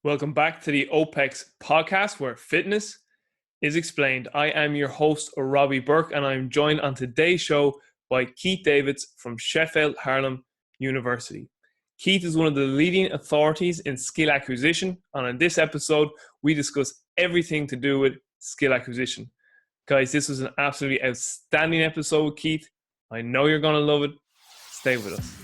Welcome back to the OPEX podcast where fitness is explained. I am your host, Robbie Burke, and I'm joined on today's show by Keith Davids from Sheffield Hallam University. Keith is one of the leading authorities in skill acquisition, and in this episode, we discuss everything to do with skill acquisition. Guys, this was an absolutely outstanding episode with Keith. I know you're going to love it. Stay with us.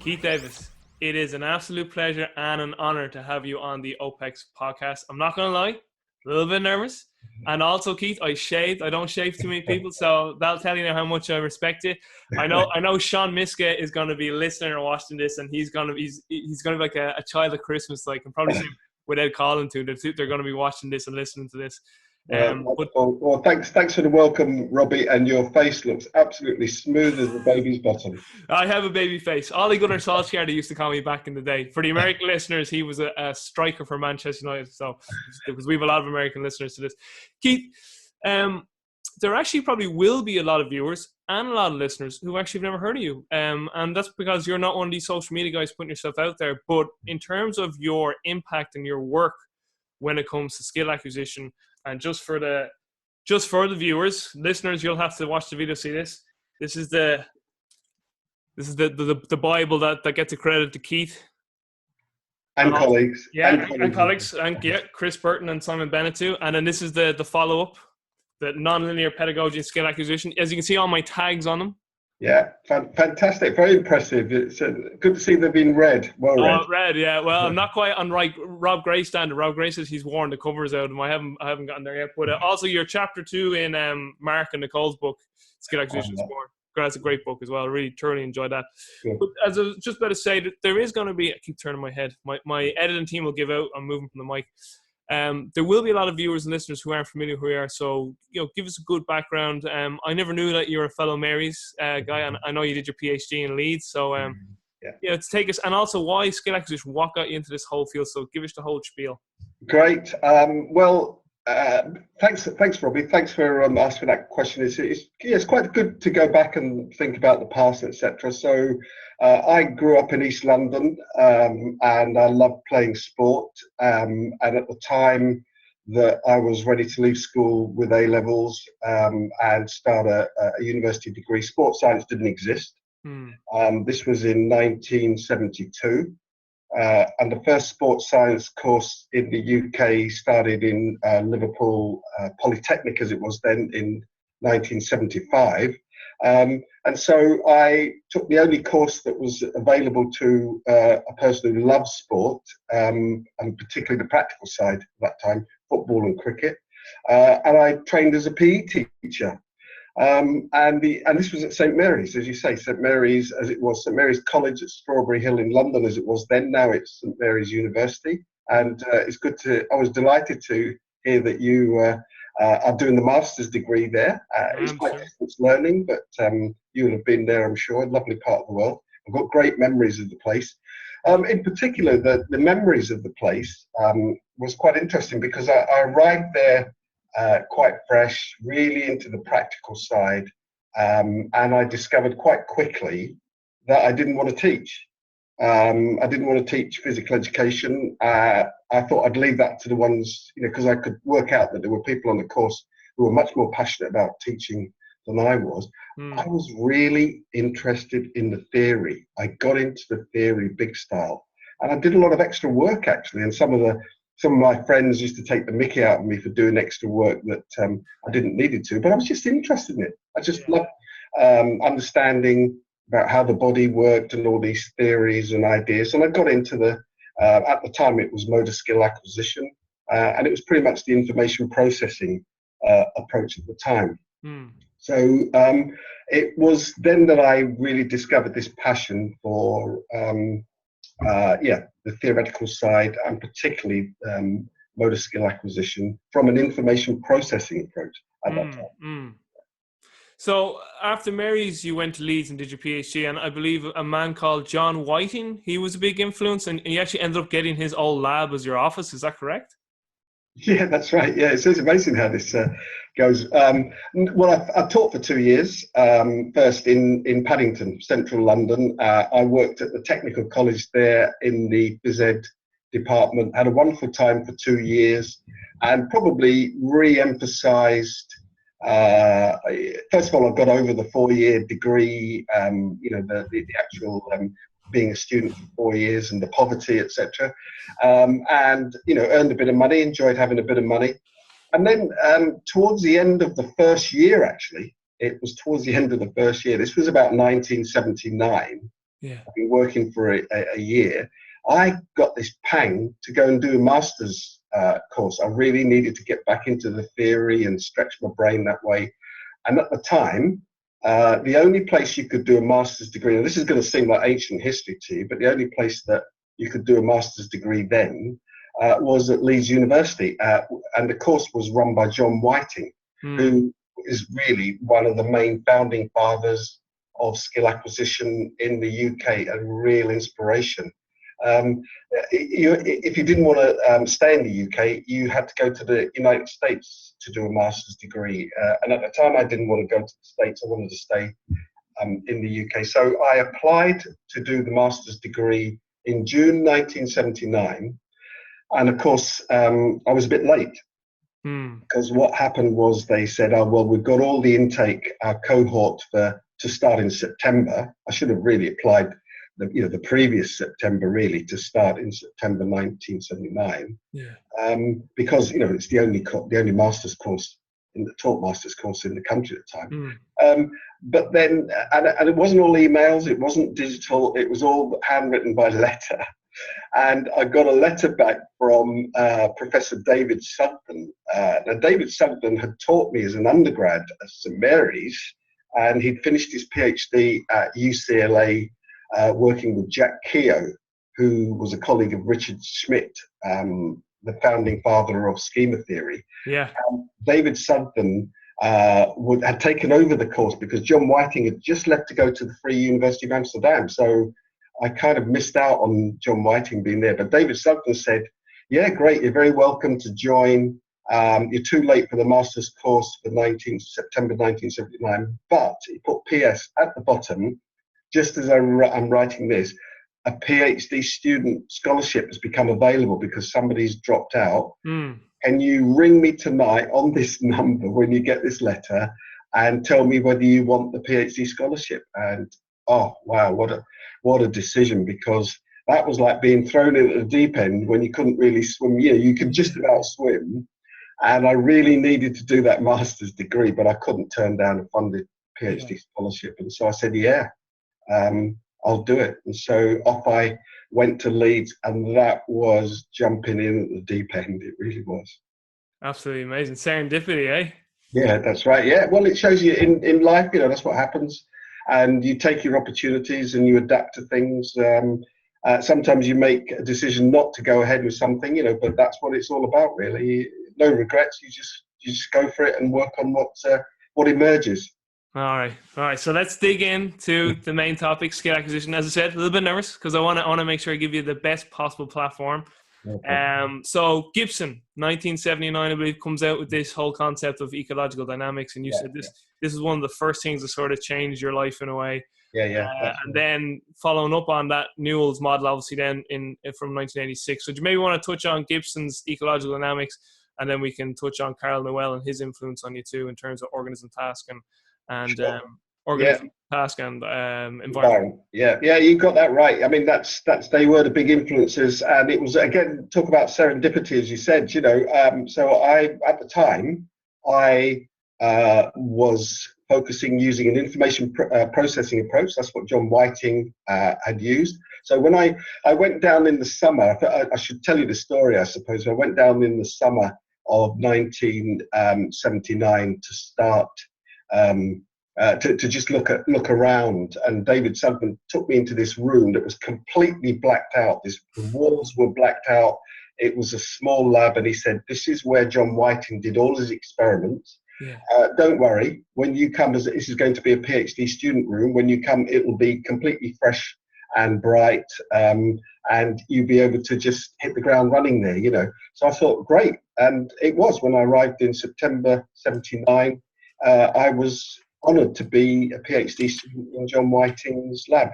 Keith Davis, it is an absolute pleasure and an honor to have you on the OPEX podcast. I'm not going to lie, a little bit nervous. And also, Keith, I shaved. I don't shave too many people, so that'll tell you how much I respect you. I know Sean Miska is going to be listening or watching this, and he's going to be like a child at Christmas. Like, I'm probably saying without calling to, they're going to be watching this and listening to this. Well, thanks for the welcome, Robbie, and your face looks absolutely smooth as a baby's bottom. I have a baby face. Ollie Gunnar Solskjaer, they used to call me back in the day. For the American listeners, he was a striker for Manchester United, so because we have a lot of American listeners to this. Keith, there actually probably will be a lot of viewers and a lot of listeners who actually have never heard of you, and that's because you're not one of these social media guys putting yourself out there, but in terms of your impact and your work when it comes to skill acquisition. And just for the viewers, listeners, you'll have to watch the video to see this. This is the Bible that gets accredited to Keith and colleagues. And colleagues, and Chris Burton and Simon Bennett too. And then this is the follow-up, the nonlinear pedagogy and skill acquisition. As you can see, all my tags on them. Yeah, fantastic, very impressive. It's good to see they've been read. Well read. Oh, read, yeah. Well, I'm not quite on Rob Gray's standard. Rob Gray says he's worn the covers out, and I haven't gotten there yet. But also your chapter 2 in Mark and Nicole's book, Skill Acquisition Sport. That's a great book as well. I really thoroughly enjoyed that. Yeah. But as I was just about to say, that there is going to be. I keep turning my head. My editing team will give out. I'm moving from the mic. There will be a lot of viewers and listeners who aren't familiar who we are, so give us a good background. I never knew that you're a fellow Mary's guy, and I know you did your PhD in Leeds. So let's take us, and also why skill acquisition. What got you into this whole field? So give us the whole spiel. Great. Thanks, Robbie. Thanks for asking that question. It's quite good to go back and think about the past, etc. So I grew up in East London, and I loved playing sport. And at the time that I was ready to leave school with A levels and start a university degree, sports science didn't exist. This was in 1972. And the first sports science course in the UK started in Liverpool Polytechnic, as it was then, in 1975. And so I took the only course that was available to a person who loves sport, and particularly the practical side at that time, football and cricket. And I trained as a PE teacher. And this was at St Mary's, as you say, St Mary's as it was, St Mary's College at Strawberry Hill in London as it was then. Now it's St Mary's University, and I was delighted to hear that you are doing the master's degree there. It's quite distance learning, but you will have been there, I'm sure. A lovely part of the world. I've got great memories of the place. In particular, the memories of the place was quite interesting because I arrived there quite fresh, really into the practical side, and I discovered quite quickly that I didn't want to teach. I didn't want to teach physical education. I thought I'd leave that to the ones, because I could work out that there were people on the course who were much more passionate about teaching than I was. I was really interested in the theory. I got into the theory big style, and I did a lot of extra work actually, and some of my friends used to take the mickey out of me for doing extra work that I didn't need to, but I was just interested in it. I just loved understanding about how the body worked and all these theories and ideas. And I got into at the time it was motor skill acquisition, and it was pretty much the information processing approach at the time. So it was then that I really discovered this passion for the theoretical side, and particularly motor skill acquisition from an information processing approach at that time. So after Mary's, you went to Leeds and did your PhD, and I believe a man called John Whiting, he was a big influence, and you actually ended up getting his old lab as your office. Is that correct? Yeah, that's right. Yeah, it's amazing how this goes. Well, I've taught for 2 years. First in Paddington, central London. I worked at the technical college there in the phys ed department. Had a wonderful time for 2 years, and probably re-emphasised. First of all, I got over the 4-year degree. The actual being a student for 4 years and the poverty, etc. And earned a bit of money, enjoyed having a bit of money. And then towards the end of the first year, actually, it was towards the end of the first year, this was about 1979. Yeah. I've been working for a year. I got this pang to go and do a master's course. I really needed to get back into the theory and stretch my brain that way. And at the time, the only place you could do a master's degree, and this is going to seem like ancient history to you, but the only place that you could do a master's degree then was at Leeds University. And the course was run by John Whiting, who is really one of the main founding fathers of skill acquisition in the UK, a real inspiration. If you didn't want to stay in the UK, you had to go to the United States to do a master's degree. And at the time, I didn't want to go to the States. I wanted to stay in the UK. So I applied to do the master's degree in June 1979. And of course, I was a bit late. Because what happened was they said, oh, well, we've got all the intake cohort to start in September. I should have really applied the previous September, really, to start in September 1979. Yeah. Because it's the only master's course taught master's course in the country at the time. But then, and it wasn't all emails, it wasn't digital, it was all handwritten by letter. And I got a letter back from Professor David Sugden. Now, David Sugden had taught me as an undergrad at St Mary's, and he'd finished his PhD at UCLA working with Jack Keogh, who was a colleague of Richard Schmidt, the founding father of schema theory. Yeah. David Sugden had taken over the course because John Whiting had just left to go to the Free University of Amsterdam. So I kind of missed out on John Whiting being there. But David Sugden said, yeah, great, you're very welcome to join. You're too late for the master's course for September 1979. But he put PS at the bottom, just as I'm writing this, a PhD student scholarship has become available because somebody's dropped out. Can you ring me tonight on this number when you get this letter and tell me whether you want the PhD scholarship? And oh, wow, what a decision, because that was like being thrown in at the deep end when you couldn't really swim. You could just about swim. And I really needed to do that master's degree, but I couldn't turn down a funded PhD scholarship. And so I said, yeah, I'll do it. And so off I went to Leeds, and that was jumping in at the deep end. It really was. Absolutely amazing. Serendipity, eh? Yeah, that's right. Yeah, well, it shows you in life, that's what happens. And you take your opportunities and you adapt to things. Sometimes you make a decision not to go ahead with something, but that's what it's all about, really. No regrets. You just go for it and work on what emerges. All right. So let's dig into the main topic, skill acquisition. As I said, a little bit nervous because I want to make sure I give you the best possible platform. Okay. So Gibson, 1979, I believe, comes out with this whole concept of ecological dynamics, and you said this is one of the first things that sort of changed your life in a way. And then following up on that, Newell's model, obviously, then from 1986. So do you maybe want to touch on Gibson's ecological dynamics, and then we can touch on Carl Newell and his influence on you too in terms of organism task and organism task and environment. Yeah, you got that right. I mean, that's they were the big influences, and it was, again, talk about serendipity, as you said. So I at the time I was focusing using an information processing approach. That's what John Whiting had used. So when I went down in the summer, I should tell you the story, I suppose. I went down in the summer of 1979 to start to just look around, and David Sugden took me into this room that was completely blacked out. The walls were blacked out. It was a small lab, and he said, "This is where John Whiting did all his experiments. Don't worry, when you come, this is going to be a PhD student room. When you come, it will be completely fresh and bright, and you'd be able to just hit the ground running there, you know. So I thought, great. And it was. When I arrived in September 79, I was honoured to be a PhD student in John Whiting's lab.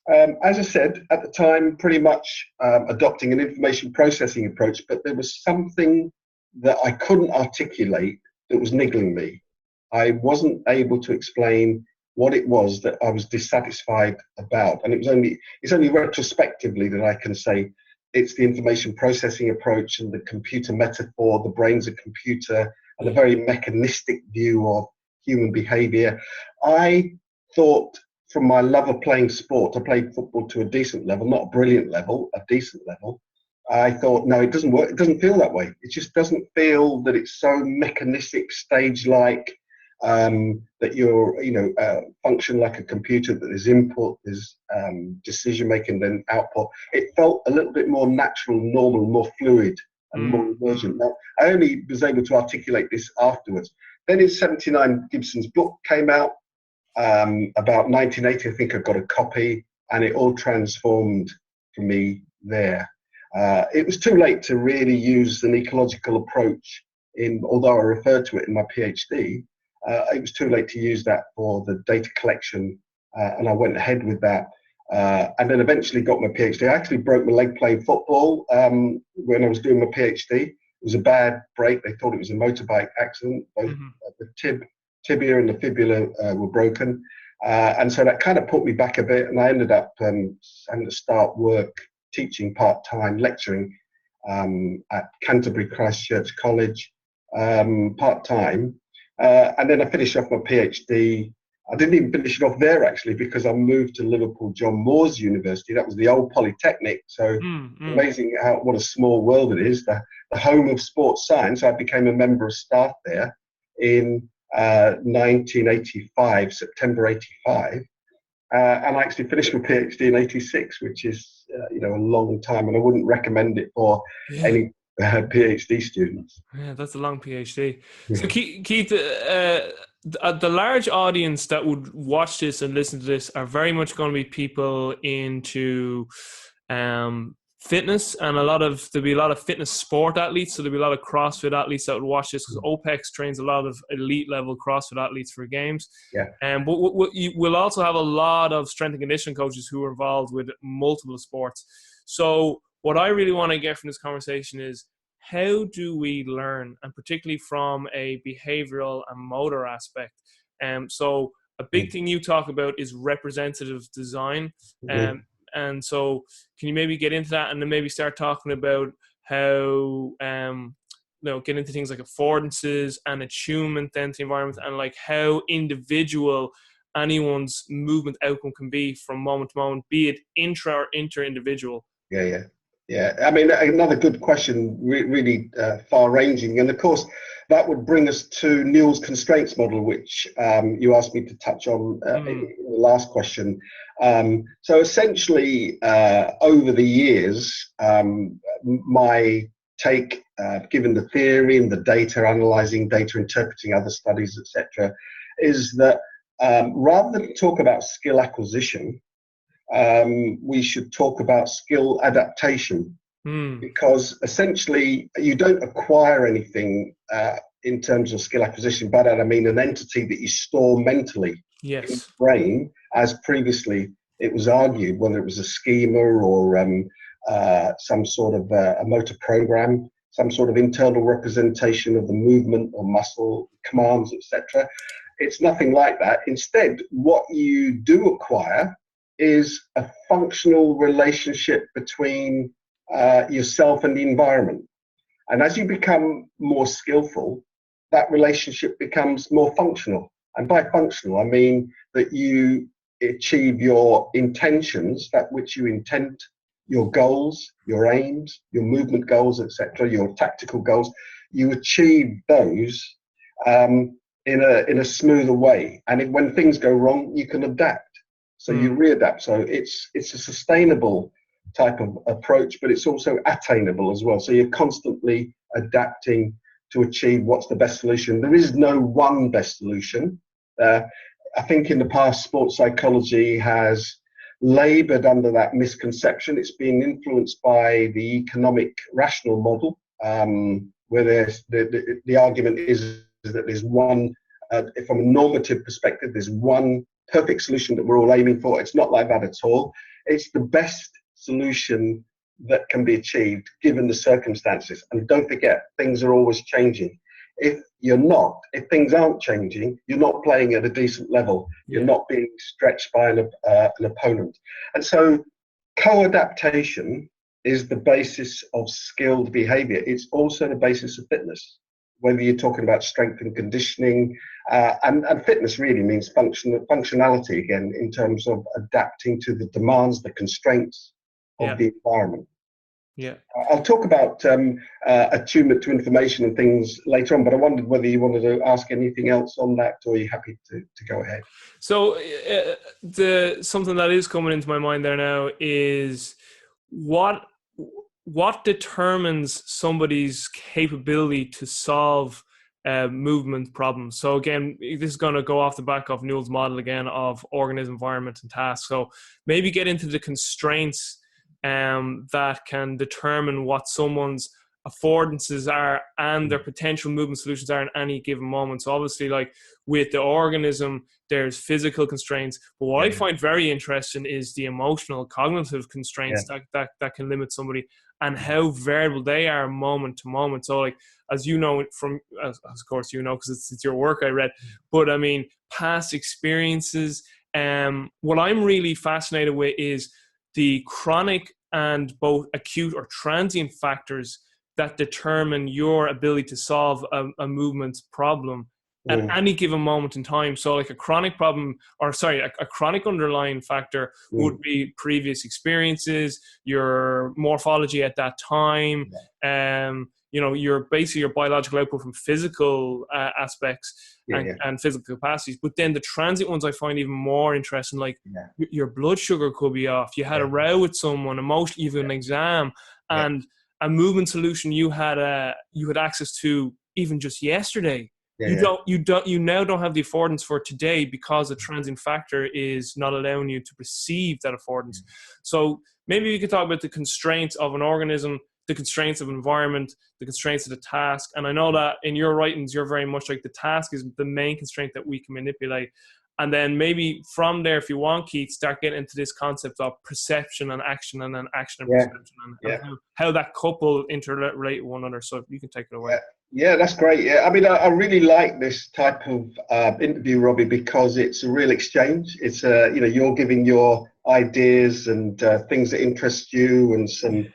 As I said, at the time, pretty much adopting an information processing approach, but there was something that I couldn't articulate that was niggling me. I wasn't able to explain what it was that I was dissatisfied about. And it's only retrospectively that I can say it's the information processing approach and the computer metaphor, the brain's a computer, and a very mechanistic view of human behavior. I thought, from my love of playing sport, I played football to a decent level, not a brilliant level, a decent level. I thought, no, it doesn't work. It doesn't feel that way. It just doesn't feel that it's so mechanistic, stage-like, that you're, function like a computer, that there's input, there's decision-making, then output. It felt a little bit more natural, normal, more fluid, and more emergent. Now, I only was able to articulate this afterwards. Then in 79, Gibson's book came out. About 1980, I think I got a copy, and it all transformed for me there. It was too late to really use an ecological approach, although I referred to it in my PhD. It was too late to use that for the data collection, and I went ahead with that. And then eventually got my PhD. I actually broke my leg playing football when I was doing my PhD. It was a bad break. They thought it was a motorbike accident. Both the tibia and the fibula were broken, and so that kind of put me back a bit, and I ended up having to start work teaching part-time, lecturing at Canterbury Christchurch College part-time, and then I finished off my PhD. I didn't even finish it off there, actually, because I moved to Liverpool John Moores University. That was the old Polytechnic, so amazing what a small world it is, the home of sports science. I became a member of staff there in 1985, September 85, and I actually finished my PhD in 86, which is a long time, and I wouldn't recommend it for any PhD students. Yeah, that's a long PhD. So Keith, the large audience that would watch this and listen to this are very much going to be people into fitness, and there'll be a lot of fitness sport athletes. So there'll be a lot of CrossFit athletes that would watch this, because OPEX trains a lot of elite level CrossFit athletes for games. Yeah. But we'll also have a lot of strength and conditioning coaches who are involved with multiple sports. So what I really want to get from this conversation is, how do we learn, and particularly from a behavioral and motor aspect? So a big thing you talk about is representative design. And so can you maybe get into that, and then maybe start talking about how, get into things like affordances and attunement then to the environment, and like how individual anyone's movement outcome can be from moment to moment, be it intra or inter-individual. Yeah. I mean, another good question, really far-ranging. And of course, that would bring us to Neil's constraints model, which you asked me to touch on in the last question. So essentially, over the years, my take, given the theory and the data, analyzing data, interpreting other studies, etc., is that rather than talk about skill acquisition, we should talk about skill adaptation, because essentially you don't acquire anything in terms of skill acquisition. By that I mean an entity that you store mentally in the brain, as previously it was argued, whether it was a schema or some sort of a motor program, some sort of internal representation of the movement or muscle commands, etc. It's nothing like that. Instead, what you do acquire is a functional relationship between yourself and the environment. And as you become more skillful, that relationship becomes more functional. And by functional, I mean that you achieve your intentions, that which you intend, your goals, your aims, your movement goals, etc., your tactical goals. You achieve those in a smoother way. And when things go wrong, you can adapt. So you readapt. So it's a sustainable type of approach, but it's also attainable as well. So you're constantly adapting to achieve what's the best solution. There is no one best solution. I think in the past, sports psychology has laboured under that misconception. It's being influenced by the economic rational model, where there's the argument is that there's one, from a normative perspective, there's one perfect solution that we're all aiming for. It's not like that at all. It's the best solution that can be achieved given the circumstances. And don't forget, things are always changing. If things aren't changing, you're not playing at a decent level. You're not being stretched by an opponent. And so co-adaptation is the basis of skilled behavior. It's also the basis of fitness, whether you're talking about strength and conditioning, and fitness really means functionality, again, in terms of adapting to the demands, the constraints of the environment. Yeah, I'll talk about attunement to information and things later on, but I wondered whether you wanted to ask anything else on that, or are you happy to go ahead? So something that is coming into my mind there now is what determines somebody's capability to solve movement problems. So again, this is going to go off the back of Newell's model again of organism, environment, and task. So maybe get into the constraints that can determine what someone's affordances are and their potential movement solutions are in any given moment. So obviously, like with the organism, there's physical constraints, but what I find very interesting is the emotional, cognitive constraints that can limit somebody, and how variable they are moment to moment. So like, as you know, as of course you know, because it's your work I read, but I mean, past experiences. What I'm really fascinated with is the chronic and both acute or transient factors that determine your ability to solve a movement problem at any given moment in time. So like a chronic underlying factor would be previous experiences, your morphology at that time, your biological output from physical aspects and physical capacities. But then the transient ones I find even more interesting, like your blood sugar could be off, you had a row with someone, emotionally, you have an exam, and a movement solution you had access to even just yesterday. You now don't have the affordance for today because the transient factor is not allowing you to perceive that affordance. So maybe we could talk about the constraints of an organism, the constraints of environment, the constraints of the task. And I know that in your writings, you're very much like the task is the main constraint that we can manipulate. And then maybe from there, if you want, Keith, start getting into this concept of perception and action, and then action and perception, and how that couple interrelate with one another. So you can take it away. Yeah, that's great. Yeah, I mean, I really like this type of interview, Robbie, because it's a real exchange. It's you're giving your ideas and things that interest you, and some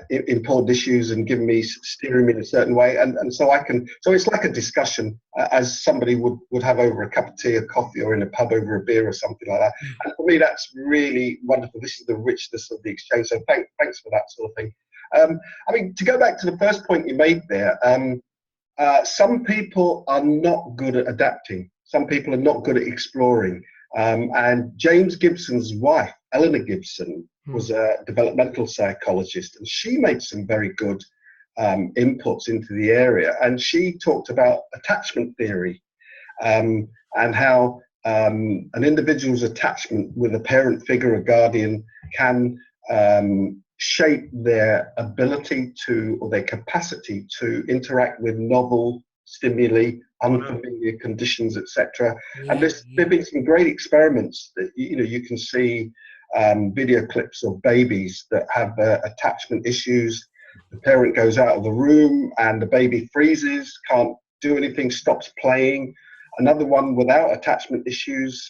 important issues, and giving me, steering me in a certain way, and so it's like a discussion, as somebody would have over a cup of tea or coffee, or in a pub over a beer or something like that. And for me, that's really wonderful. This is the richness of the exchange. So thanks for that sort of thing. I mean, to go back to the first point you made there, some people are not good at adapting. Some people are not good at exploring. And James Gibson's wife, Eleanor Gibson, was a developmental psychologist, and she made some very good inputs into the area. And she talked about attachment theory, and how an individual's attachment with a parent figure, a guardian, can shape their ability to, or their capacity to interact with novel stimuli, unfamiliar conditions, etc. And there've been some great experiments that you can see video clips of babies that have attachment issues. The parent goes out of the room and the baby freezes, can't do anything, stops playing. Another one without attachment issues,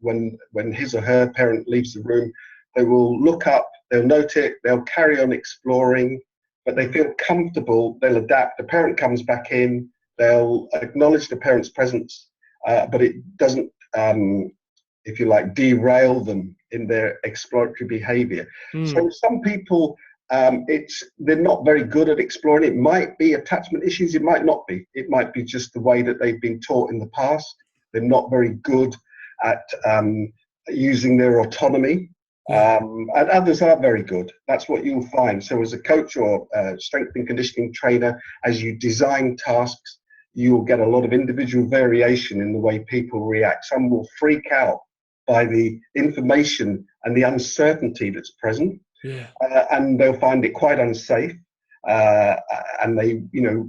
when his or her parent leaves the room, they will look up, they'll note it, they'll carry on exploring, but they feel comfortable, they'll adapt. The parent comes back in, they'll acknowledge the parent's presence, but it doesn't, if you like, derail them in their exploratory behavior. So some people, they're not very good at exploring. It might be attachment issues, it might not be. It might be just the way that they've been taught in the past. They're not very good at using their autonomy. And others are very good. That's what you'll find. So as a coach or strength and conditioning trainer, as you design tasks, you'll get a lot of individual variation in the way people react. Some will freak out by the information and the uncertainty that's present, Yeah. and they'll find it quite unsafe. And they,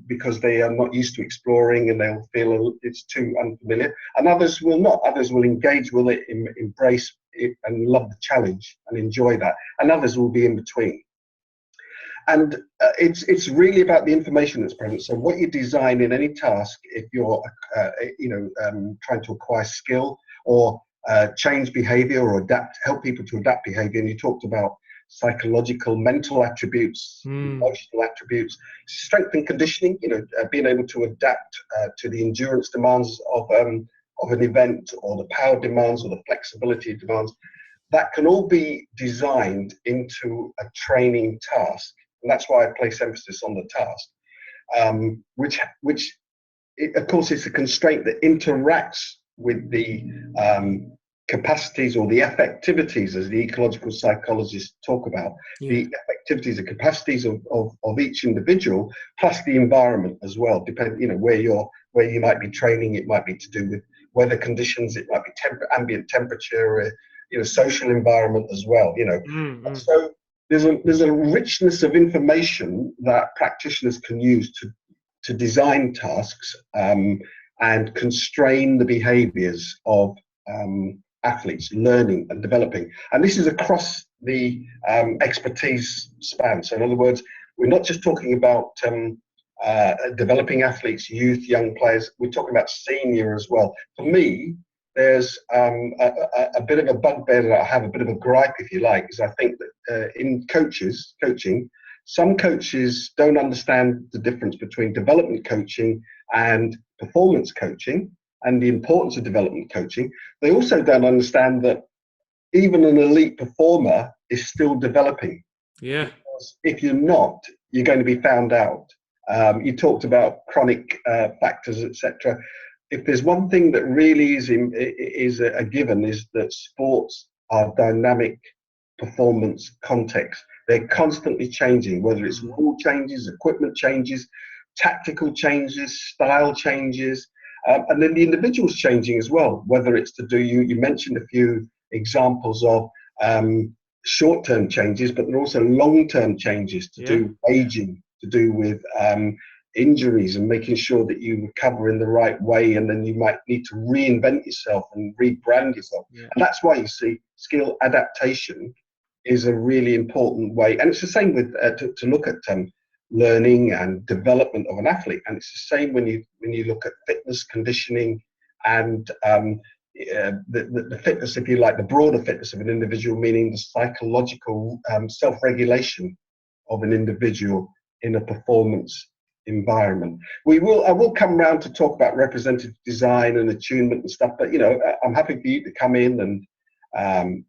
because they are not used to exploring, and they'll feel it's too unfamiliar. And others will not. Others will engage with it, embrace it, and love the challenge and enjoy that. And others will be in between. And it's really about the information that's present. So what you design in any task, if you're trying to acquire skill or change behavior or help people to adapt behavior, and you talked about psychological, mental attributes, emotional attributes, strength and conditioning, being able to adapt to the endurance demands of an event, or the power demands, or the flexibility demands. That can all be designed into a training task. And that's why I place emphasis on the task, which of course, is a constraint that interacts with the capacities or the affectivities, as the ecological psychologists talk about, the affectivities, the capacities of each individual, plus the environment as well. Where you might be training, it might be to do with weather conditions, it might be ambient temperature, social environment as well. So there's a richness of information that practitioners can use to design tasks and constrain the behaviors of athletes learning and developing. And this is across the expertise span. So in other words, we're not just talking about developing athletes, youth, young players, we're talking about senior as well. For me, there's a bit of a bugbear that I have, a bit of a gripe, if you like, is I think that in coaching, some coaches don't understand the difference between development coaching and performance coaching, and the importance of development coaching. They also don't understand that even an elite performer is still developing. Yeah. Because if you're not, you're going to be found out. You talked about chronic factors, etc. If there's one thing that really is a given, is that sports are dynamic performance context. They're constantly changing, whether it's rule changes, equipment changes, tactical changes, style changes, and then the individual's changing as well, whether it's to do, you mentioned a few examples of short-term changes, but there are also long-term changes to do aging, to do with injuries and making sure that you recover in the right way, and then you might need to reinvent yourself and rebrand yourself. And that's why you see skill adaptation is a really important way. And it's the same with to look at learning and development of an athlete, and it's the same when you look at fitness, conditioning, and the fitness, if you like, the broader fitness of an individual, meaning the psychological self-regulation of an individual in a performance environment. I will come around to talk about representative design and attunement and stuff, but I'm happy for you to come in and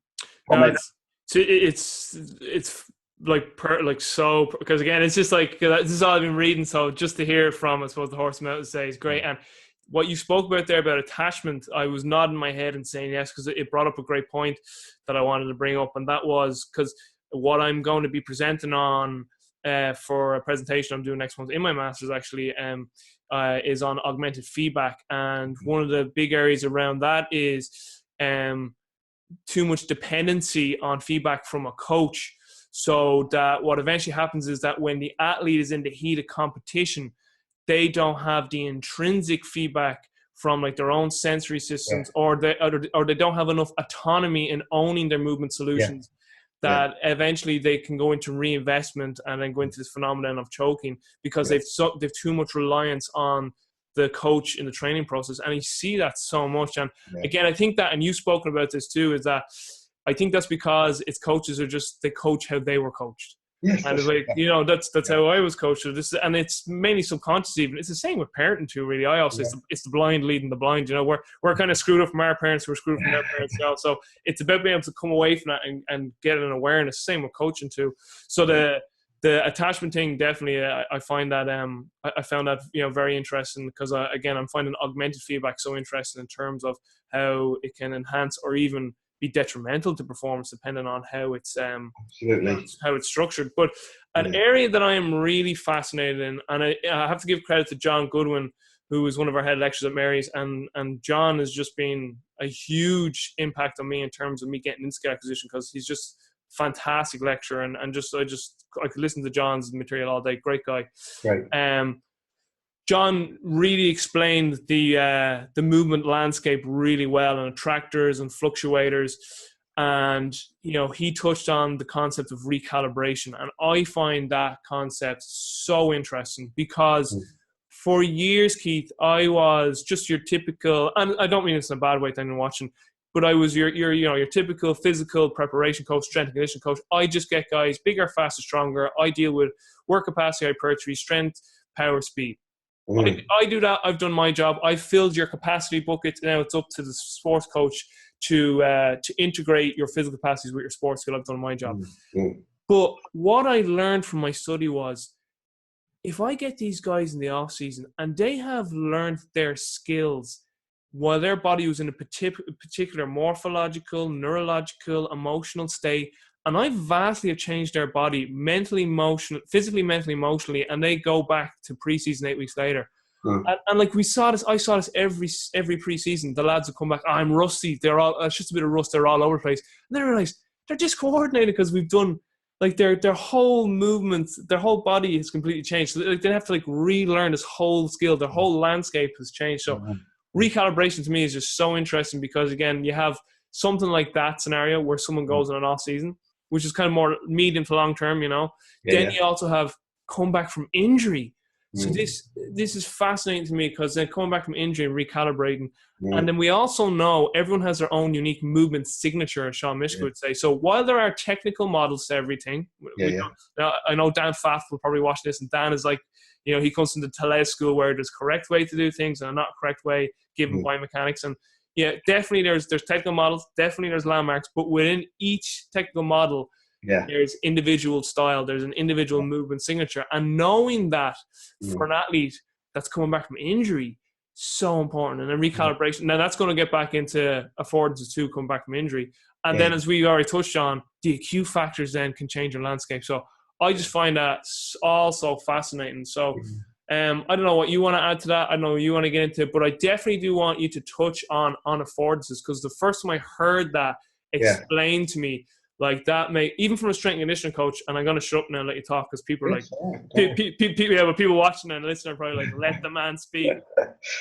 it's so, because again, it's just like, this is all I've been reading, so just to hear from, I suppose, the horse mouth say is great. And what you spoke about there about attachment, I was nodding my head and saying yes, because it brought up a great point that I wanted to bring up, and that was because what I'm going to be presenting on for a presentation I'm doing next month in my master's actually is on augmented feedback. And one of the big areas around that is too much dependency on feedback from a coach. So that what eventually happens is that when the athlete is in the heat of competition, they don't have the intrinsic feedback from like their own sensory systems, or they don't have enough autonomy in owning their movement solutions, that eventually they can go into reinvestment and then go into this phenomenon of choking, because they've too much reliance on the coach in the training process. And you see that so much. And again, I think that, and you've spoken about this too, is that I think that's because it's coaches are just, they coach how they were coached. Yes, and it's like, that's how I was coached. And it's mainly subconscious even. It's the same with parenting too, really. I also, it's the blind leading the blind. We're kind of screwed up from our parents, we're screwed from their parents now. So it's about being able to come away from that and get an awareness. Same with coaching too. So the attachment thing, definitely, I find that I found that very interesting, because again, I'm finding augmented feedback so interesting in terms of how it can enhance or even be detrimental to performance depending on how it's how it's structured. But an area that I am really fascinated in, and I have to give credit to John Goodwin, who was one of our head lecturers at Mary's, and John has just been a huge impact on me in terms of me getting into skill acquisition, because he's just fantastic lecturer, and I could listen to John's material all day. Great guy. Right. John really explained the movement landscape really well, and attractors and fluctuators, and he touched on the concept of recalibration, and I find that concept so interesting because for years, Keith, I was just your typical, and I don't mean this in a bad way to anyone watching, but I was your typical physical preparation coach, strength and conditioning coach. I just get guys bigger, faster, stronger. I deal with work capacity, hypertrophy, strength, power, speed. I do that. I've done my job. I've filled your capacity bucket. Now it's up to the sports coach to integrate your physical capacities with your sports skill. I've done my job. But what I learned from my study was, if I get these guys in the off season and they have learned their skills while their body was in a particular morphological, neurological, emotional state, and I vastly have changed their body mentally, physically, mentally, emotionally, and they go back to preseason 8 weeks later. And like we saw this, I saw this every preseason. The lads would come back, I'm rusty. It's just a bit of rust. They're all over the place. And then I realized they're discoordinated because we've done, like, their whole movements, their whole body has completely changed. So they have to like relearn this whole skill. Their whole landscape has changed. So recalibration to me is just so interesting, because again, you have something like that scenario where someone goes on an off season, which is kind of more medium to long term, Then you also have come back from injury. So this is fascinating to me, because they're coming back from injury and recalibrating. And then we also know everyone has their own unique movement signature, as Sean Mishka would say. So while there are technical models to everything, now I know Dan Pfaff will probably watch this, and Dan is like, he comes from the Tellez school where there's correct way to do things and a not correct way given biomechanics. And yeah, definitely there's technical models, definitely there's landmarks, but within each technical model, there's individual style, there's an individual movement signature. And knowing that for an athlete that's coming back from injury, so important. And then recalibration, now that's going to get back into affordances too, come back from injury. And then, as we already touched on, the acute factors then can change your landscape. So I just find that all so fascinating. So I don't know what you want to add to that. I don't know what you want to get into, but I definitely do want you to touch on affordances, because the first time I heard that explained to me, like that even from a strength and conditioning coach, and I'm going to shut up now and let you talk, because people are like, people watching and listening are probably like, let the man speak.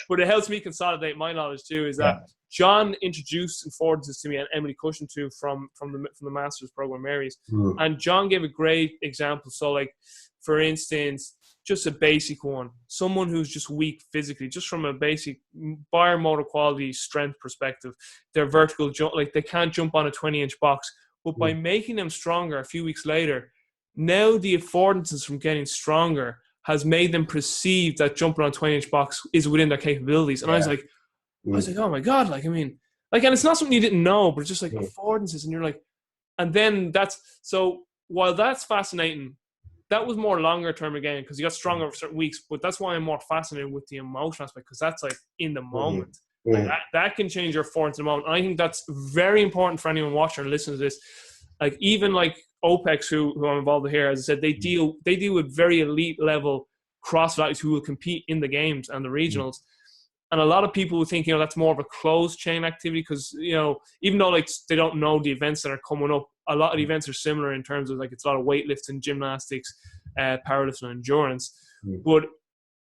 But it helps me consolidate my knowledge too, is that John introduced affordances to me, and Emily Cushion too, from the master's program Mary's. And John gave a great example. So like, for instance, just a basic one, someone who's just weak physically, just from a basic biomotor quality strength perspective, their vertical jump, like they can't jump on a 20-inch box. But by making them stronger a few weeks later, now the affordances from getting stronger has made them perceive that jumping on a 20-inch box is within their capabilities. And I was like, oh my God, like, I mean, like, and it's not something you didn't know, but it's just like affordances. And you're like, and then so while that's fascinating, that was more longer term again, because you got stronger over certain weeks. But that's why I'm more fascinated with the emotional aspect, because that's like in the moment. Like that can change your affordance in the moment. And I think that's very important for anyone watching or listening to this. Like, even like OPEX, who I'm involved with here, as I said, they deal with very elite level CrossFit athletes who will compete in the games and the regionals. And a lot of people would think, that's more of a closed chain activity, because, even though like they don't know the events that are coming up, a lot of the events are similar in terms of like, it's a lot of weightlifting, gymnastics, powerlifting, and endurance. But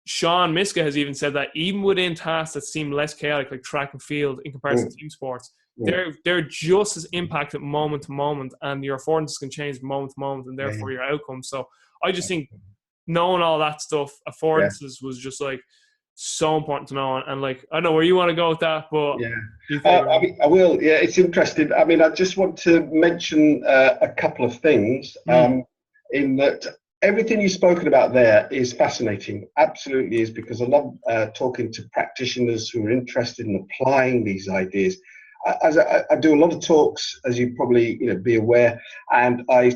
Sean Miska has even said that even within tasks that seem less chaotic, like track and field in comparison to team sports, they're just as impacted moment to moment, and your affordances can change moment to moment, and therefore your outcomes. So I just think knowing all that stuff, affordances was just like so important to know. And like, I don't know where you want to go with that, but I will. Yeah, it's interesting. I mean, I just want to mention a couple of things in that. Everything you've spoken about there is fascinating, absolutely is, because I love talking to practitioners who are interested in applying these ideas. I do a lot of talks, as you probably be aware, and I,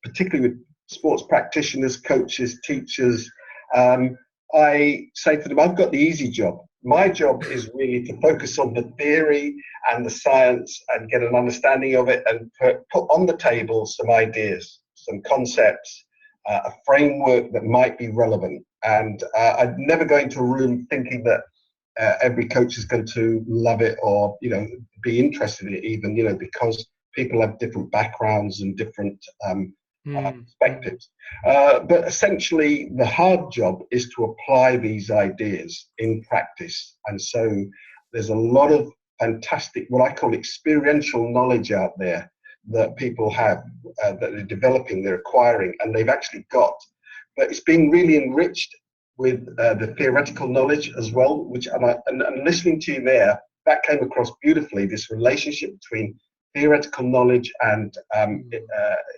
particularly with sports practitioners, coaches, teachers, I say to them, I've got the easy job. My job is really to focus on the theory and the science and get an understanding of it, and put on the table some ideas, some concepts, a framework that might be relevant. And I'd never go into a room thinking that every coach is going to love it or, be interested in it even, because people have different backgrounds and different perspectives. But essentially, the hard job is to apply these ideas in practice. And so there's a lot of fantastic, what I call experiential knowledge out there that people have, that they're developing, they're acquiring, and they've actually got. But it's been really enriched with the theoretical knowledge as well, which, and listening to you there, that came across beautifully, this relationship between theoretical knowledge and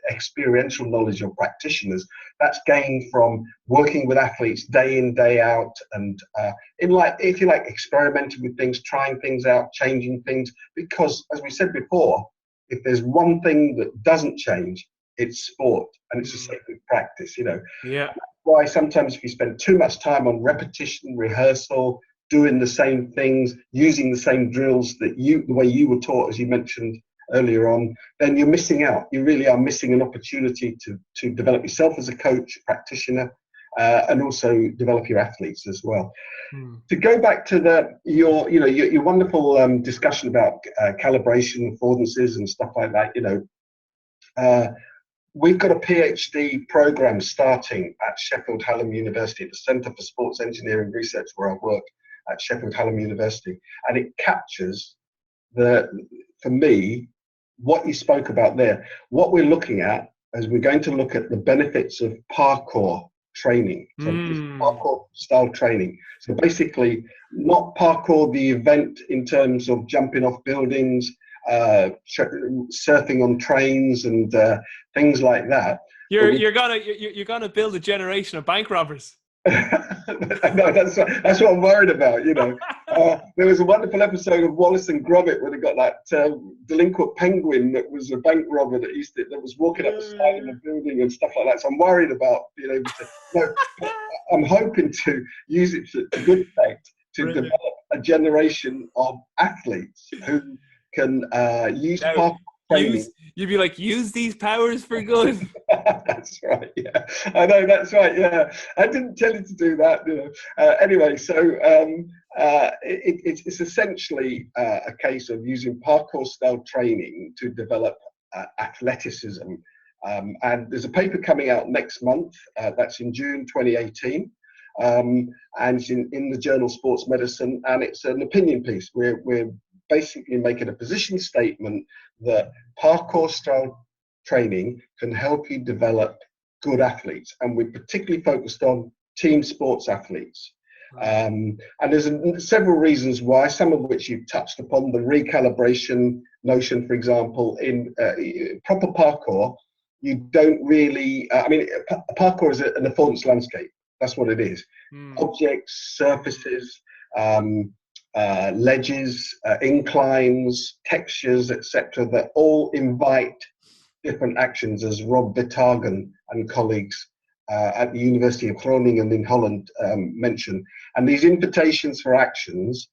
experiential knowledge of practitioners. That's gained from working with athletes day in, day out, and if you like, experimenting with things, trying things out, changing things. Because, as we said before, if there's one thing that doesn't change, it's sport, and it's a sacred practice, Yeah. That's why sometimes if you spend too much time on repetition, rehearsal, doing the same things, using the same drills the way you were taught, as you mentioned earlier on, then you're missing out. You really are missing an opportunity to develop yourself as a coach, practitioner, and also develop your athletes as well. To go back to your wonderful discussion about calibration, affordances, and stuff like that. We've got a PhD program starting at Sheffield Hallam University, the Centre for Sports Engineering Research, where I work at Sheffield Hallam University, and it captures for me, what you spoke about there. What we're looking at is we're going to look at the benefits of parkour training, so parkour style training. So basically, not parkour the event in terms of jumping off buildings, surfing on trains, and things like that. You're gonna build a generation of bank robbers. No, that's what I'm worried about. There was a wonderful episode of Wallace and Gromit where they got that delinquent penguin that was a bank robber that was walking up the side of the building and stuff like that. So I'm worried about being able to. No, I'm hoping to use it to good effect to develop a generation of athletes who can use parkour training. You'd be like, use these powers for good. That's right. Yeah, I know. That's right. Yeah, I didn't tell you to do that. Anyway, so it's essentially a case of using parkour style training to develop athleticism. And there's a paper coming out next month. That's in June 2018. And it's in the journal Sports Medicine, and it's an opinion piece. We're basically making a position statement that parkour style training can help you develop good athletes, and we're particularly focused on team sports athletes. And there's several reasons why, some of which you've touched upon. The recalibration notion, for example, in proper parkour, you don't really, parkour is an affordance landscape. That's what it is. Objects, surfaces, ledges, inclines, textures, etc., that all invite different actions, as Rob Vitagen and colleagues at the University of Groningen in Holland mentioned. And these invitations for actions,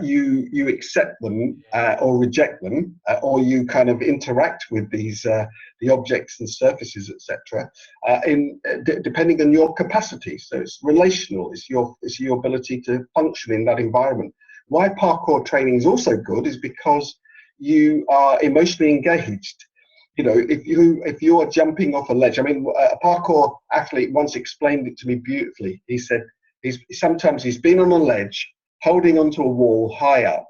you accept them or reject them, or you kind of interact with these the objects and surfaces, etc., depending on your capacity. So it's relational. It's your ability to function in that environment. Why parkour training is also good is because you are emotionally engaged. If you are jumping off a ledge, a parkour athlete once explained it to me beautifully. He said sometimes he's been on a ledge, holding onto a wall high up,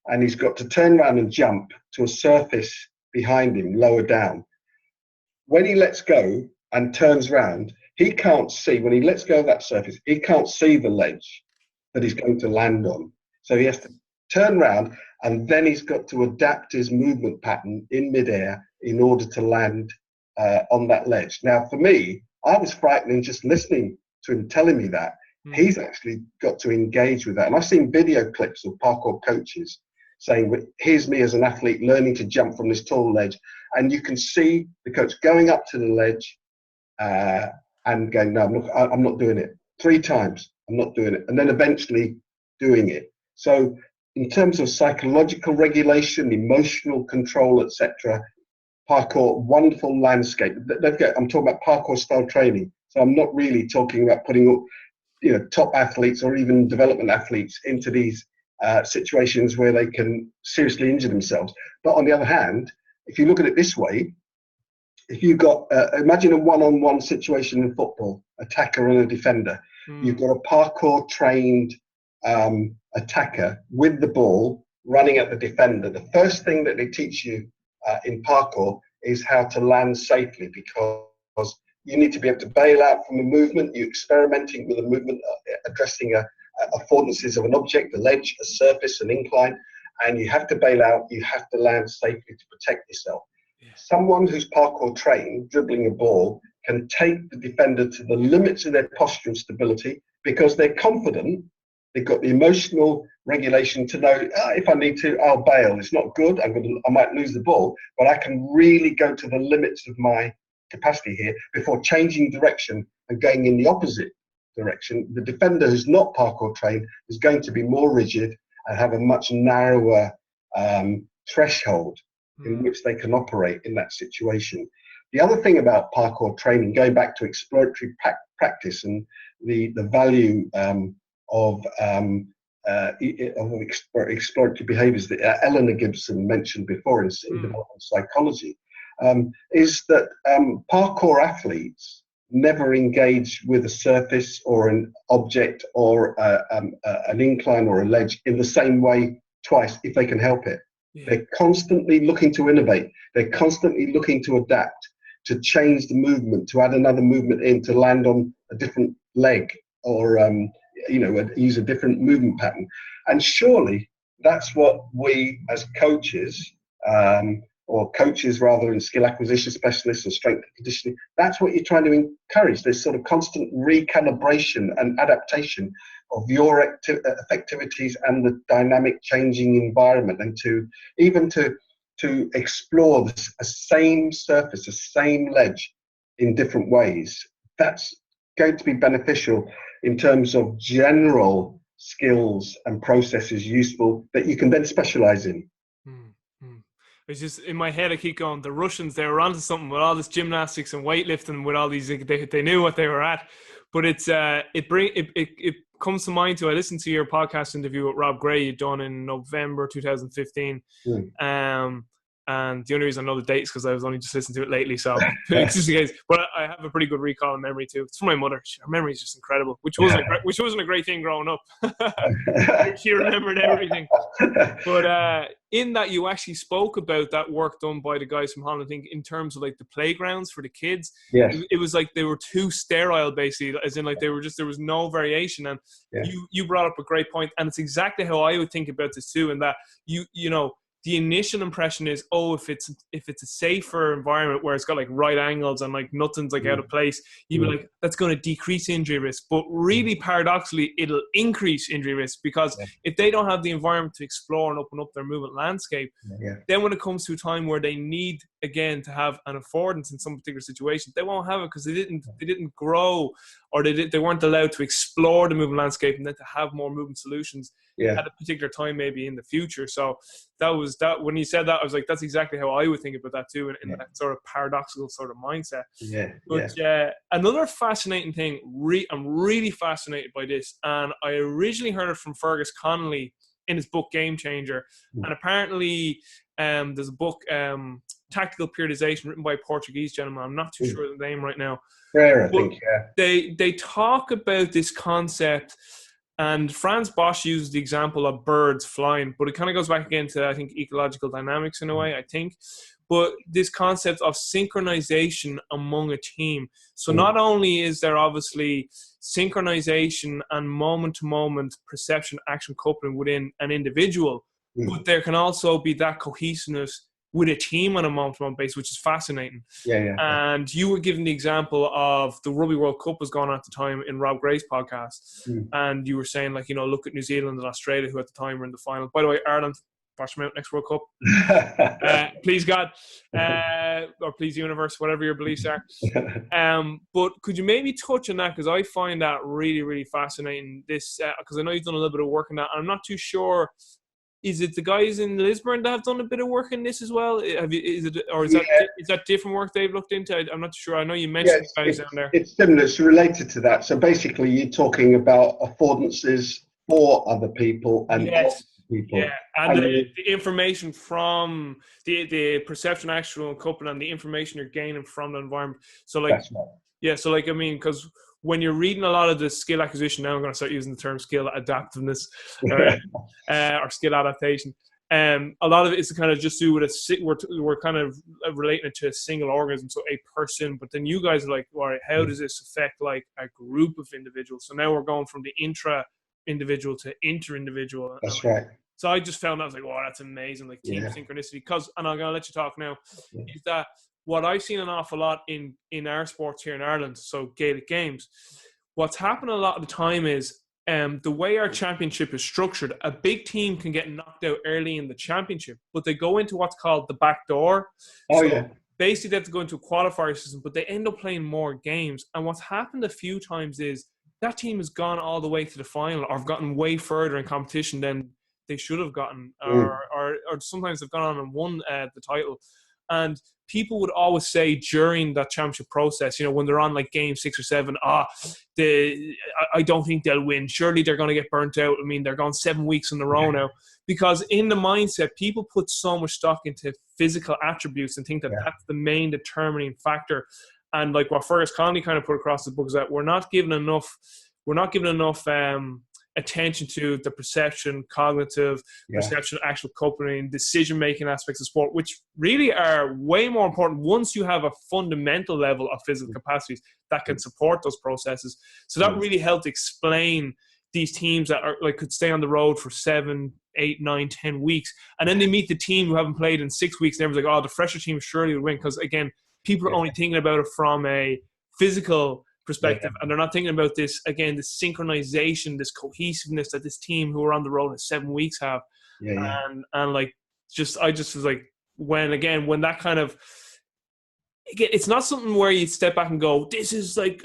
and he's got to turn around and jump to a surface behind him, lower down. When he lets go and turns round, he can't see, when he lets go of that surface, he can't see the ledge that he's going to land on. So he has to turn round, and then he's got to adapt his movement pattern in midair in order to land on that ledge. Now, for me, I was frightened just listening to him telling me that. He's actually got to engage with that. And I've seen video clips of parkour coaches saying, here's me as an athlete learning to jump from this tall ledge. And you can see the coach going up to the ledge and going, no, I'm not doing it. 3 times, I'm not doing it. And then eventually doing it. So in terms of psychological regulation, emotional control, etc., parkour, wonderful landscape. I'm talking about parkour style training. So I'm not really talking about putting top athletes or even development athletes into these situations where they can seriously injure themselves. But on the other hand, if you look at it this way, if you've got, imagine a one-on-one situation in football, attacker and a defender. You've got a parkour trained attacker with the ball running at the defender. The first thing that they teach you in parkour is how to land safely, because you need to be able to bail out from a movement. You're experimenting with a movement, addressing affordances of an object, a ledge, a surface, an incline, and you have to bail out. You have to land safely to protect yourself. Someone who's parkour trained, dribbling a ball, can take the defender to the limits of their posture and stability because they're confident. They've got the emotional regulation to know, if I need to, I'll bail. It's not good. I might lose the ball, but I can really go to the limits of my capacity here before changing direction and going in the opposite direction. The defender who's not parkour trained is going to be more rigid and have a much narrower threshold in which they can operate in that situation. The other thing about parkour training, going back to exploratory practice and the value of exploratory behaviors that Eleanor Gibson mentioned before in developmental psychology, is that parkour athletes never engage with a surface or an object or an incline or a ledge in the same way twice if they can help it. They're constantly looking to innovate. They're constantly looking to adapt, to change the movement, to add another movement in, to land on a different leg, or use a different movement pattern. And surely that's what we as coaches, or coaches rather, and skill acquisition specialists and strength and conditioning, that's what you're trying to encourage, this sort of constant recalibration and adaptation of your effectivities and the dynamic changing environment, and to explore a same surface, a same ledge in different ways. That's going to be beneficial in terms of general skills and processes useful that you can then specialize in. It's just in my head, I keep going, the Russians, they were onto something with all this gymnastics and weightlifting, with all these, they knew what they were at. But it comes to mind too. I listened to your podcast interview with Rob Gray you'd done in November 2015. And the only reason I know the dates because I was only just listening to it lately, so just in case. But I have a pretty good recall and memory too. It's from my mother. Her memory is just incredible, which wasn't a great thing growing up. She remembered everything. But in that, you actually spoke about that work done by the guys from Holland, I think, in terms of like the playgrounds for the kids. Yes. It was like they were too sterile, basically, as in like there was no variation. And you brought up a great point, and it's exactly how I would think about this too. In that you know. The initial impression is, if it's a safer environment where it's got like right angles and like nothing's like out of place, you'd be like, that's going to decrease injury risk. But really, paradoxically, it'll increase injury risk, because if they don't have the environment to explore and open up their movement landscape, then when it comes to a time where they need again to have an affordance in some particular situation, they won't have it because they didn't grow, or they weren't allowed to explore the movement landscape and then to have more movement solutions at a particular time, maybe in the future. So that when you said that, I was like, that's exactly how I would think about that too, in that sort of paradoxical sort of mindset. But another fascinating thing, I'm really fascinated by this, and I originally heard it from Fergus Connolly in his book Game Changer, and apparently there's a book, Tactical Periodization, written by a Portuguese gentleman. I'm not too sure of the name right now. Rare, I think, They talk about this concept, and Franz Bosch uses the example of birds flying, but it kind of goes back again to, I think, ecological dynamics in a way, I think. But this concept of synchronization among a team. So not only is there obviously synchronization and moment-to-moment perception, action coupling within an individual, but there can also be that cohesiveness with a team on a moment-to-moment basis, which is fascinating. And you were giving the example of the Rugby World Cup was going on at the time in Rob Gray's podcast. And you were saying, like, look at New Zealand and Australia, who at the time were in the final. By the way, Ireland, watch them out next World Cup. Please God, or please universe, whatever your beliefs are. But could you maybe touch on that? Because I find that really, really fascinating. This, because I know you've done a little bit of work on that. And I'm not too sure is it the guys in Lisburn that have done a bit of work in this as well? Is that different work they've looked into? I'm not sure. I know you mentioned the guys down there. It's similar. It's related to that. So basically, you're talking about affordances for other people and people. Yeah, and the information from the perception, actual couple, and the information you're gaining from the environment. So like, that's right. Yeah, so like, I mean, because when you're reading a lot of the skill acquisition, now I'm going to start using the term skill adaptiveness or skill adaptation. A lot of it is to kind of just do with we're kind of relating it to a single organism, so a person. But then you guys are like, all right, how does this affect like a group of individuals? So now we're going from the intra-individual to inter-individual. That's right. So I just found, I was like, wow, that's amazing, like team synchronicity. Because, and I'm going to let you talk now, is that what I've seen an awful lot in our sports here in Ireland, so Gaelic games, what's happening a lot of the time is the way our championship is structured, a big team can get knocked out early in the championship, but they go into what's called the back door. Basically, they have to go into a qualifier system, but they end up playing more games. And what's happened a few times is that team has gone all the way to the final or have gotten way further in competition than they should have gotten, or sometimes they've gone on and won the title. And people would always say during that championship process, you know, when they're on like game 6 or 7, I don't think they'll win. Surely they're going to get burnt out. I mean, they're gone 7 weeks in a row now. Because in the mindset, people put so much stock into physical attributes and think that that's the main determining factor. And like what Fergus Connolly kind of put across the book is that we're not given enough attention to the perception, cognitive, perception, actual coupling, decision-making aspects of sport, which really are way more important once you have a fundamental level of physical capacities that can support those processes. So that really helped explain these teams that are like could stay on the road for 7, 8, 9, 10 weeks, and then they meet the team who haven't played in 6 weeks, and everyone's like, oh, the fresher team surely would win, because again, people are only thinking about it from a physical perspective, and they're not thinking about this, again, this synchronization, this cohesiveness that this team who are on the road in 7 weeks have. And like, I just was like, when that kind of, again, it's not something where you step back and go, this is like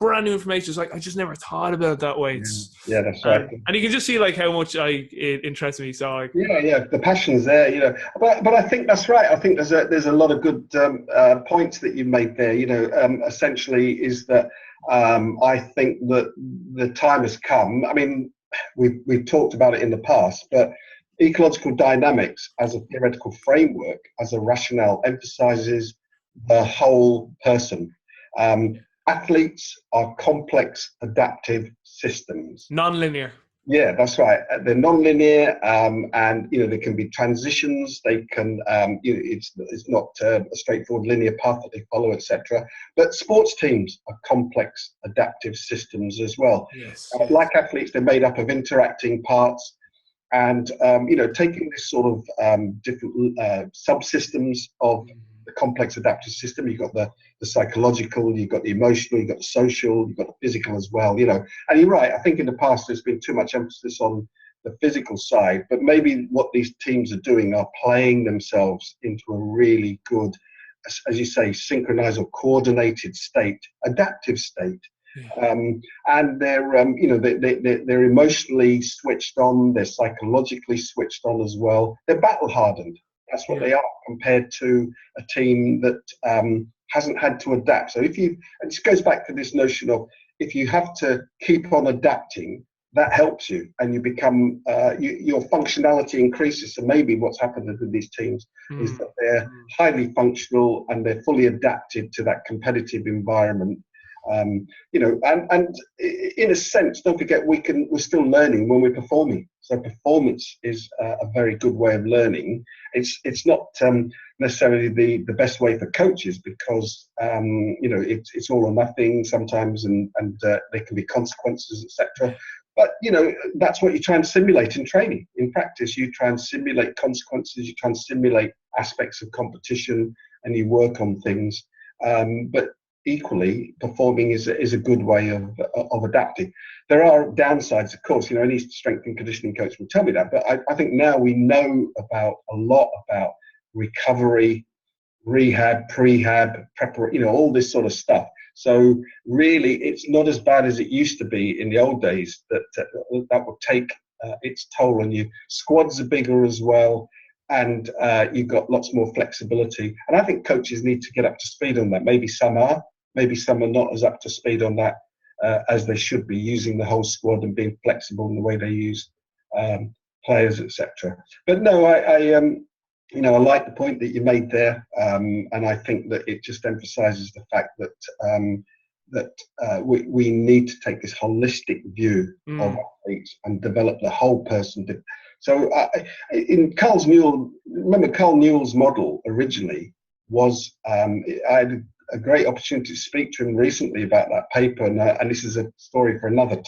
brand new information. It's like, I just never thought about it that way. That's right. And you can just see like how much it interests me. So like, the passion's there, you know. But I think that's right. I think there's a lot of good points that you made there. You know, essentially is that I think that the time has come. I mean, we've talked about it in the past, but ecological dynamics as a theoretical framework, as a rationale, emphasizes the whole person. Athletes are complex adaptive systems. Non-linear. Yeah, that's right. They're non-linear, and you know there can be transitions. They can, it's not a straightforward linear path that they follow, etc. But sports teams are complex adaptive systems as well. Like athletes, they're made up of interacting parts, and you know, taking this sort of different subsystems of the complex adaptive system. You've got the psychological, you've got the emotional, you've got the social, you've got the physical as well, you know. And you're right, I think in the past there's been too much emphasis on the physical side, but maybe what these teams are doing are playing themselves into a really good, as you say, synchronized or coordinated state, adaptive state. And they're, you know, they're emotionally switched on, they're psychologically switched on as well. They're battle hardened. That's what they are, compared to a team that hasn't had to adapt. So and this goes back to this notion of, if you have to keep on adapting, that helps you, and you become, your functionality increases. So maybe what's happened with these teams is that they're highly functional and they're fully adapted to that competitive environment. You know, and in a sense, don't forget, we're still learning when we're performing. So performance is a very good way of learning. It's not necessarily the best way for coaches, because you know, it's all or nothing sometimes, and there can be consequences, etc. But you know, that's what you try and simulate in training. In practice, you try and simulate consequences, you try and simulate aspects of competition, and you work on things. But equally, performing is a good way of adapting. There are downsides, of course. You know, any strength and conditioning coach will tell me that. But I think now we know a lot about recovery, rehab, prehab, preparation. You know, all this sort of stuff. So really, it's not as bad as it used to be in the old days. That would take its toll on you. Squads are bigger as well, and you've got lots more flexibility. And I think coaches need to get up to speed on that. Maybe some are not as up to speed on that as they should be, using the whole squad and being flexible in the way they use players, etc. But no, I like the point that you made there, and I think that it just emphasises the fact that we need to take this holistic view of athletes and develop the whole person. So in Carl Newell's model originally was, I had a great opportunity to speak to him recently about that paper, and this is a story for another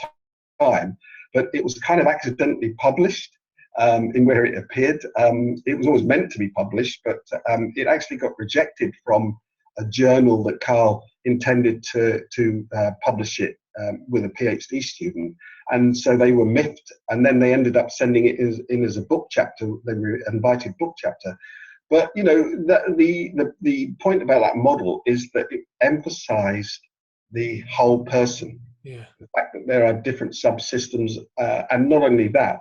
time, but it was kind of accidentally published in where it appeared. It was always meant to be published, but it actually got rejected from a journal that Carl intended to publish it with a PhD student. And so they were miffed, and then they ended up sending it in as a book chapter. They were invited book chapter. But, you know, the point about that model is that it emphasized the whole person. Yeah. The fact that there are different subsystems, and not only that,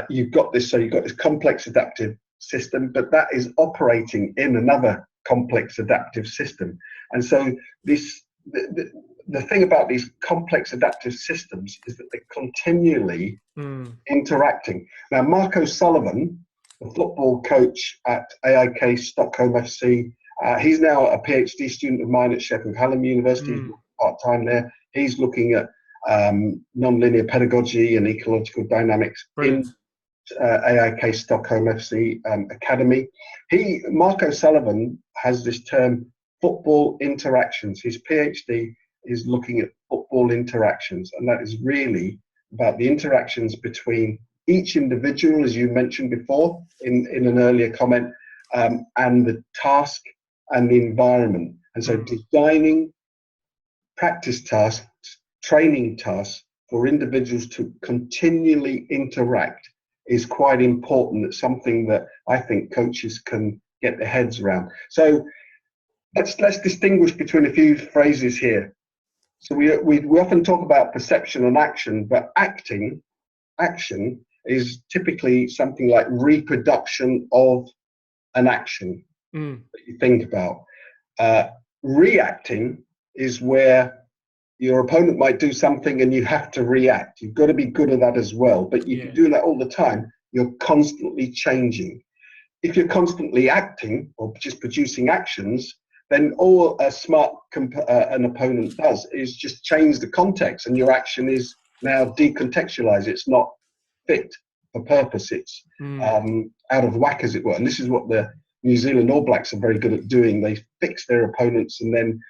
you've got this complex adaptive system, but that is operating in another complex adaptive system. And so the thing about these complex adaptive systems is that they're continually interacting. Now, Mark O'Sullivan, the football coach at AIK Stockholm FC, he's now a PhD student of mine at Sheffield Hallam University. He's part-time there. He's looking at non-linear pedagogy and ecological dynamics. Brilliant. In AIK Stockholm FC Academy. Mark O'Sullivan has this term, football interactions. His PhD is looking at football interactions, and that is really about the interactions between each individual, as you mentioned before in an earlier comment, and the task and the environment. And so designing practice tasks, training tasks for individuals to continually interact is quite important. It's something that I think coaches can get their heads around. So let's distinguish between a few phrases here. So we often talk about perception and action, but action is typically something like reproduction of an action that you think about. Reacting is where your opponent might do something and you have to react. You've got to be good at that as well. But you can do that all the time. You're constantly changing. If you're constantly acting or just producing actions, then all a smart an opponent does is just change the context, and your action is now decontextualized. It's not fit for purpose. It's out of whack, as it were. And this is what the New Zealand All Blacks are very good at doing. They fix their opponents, and then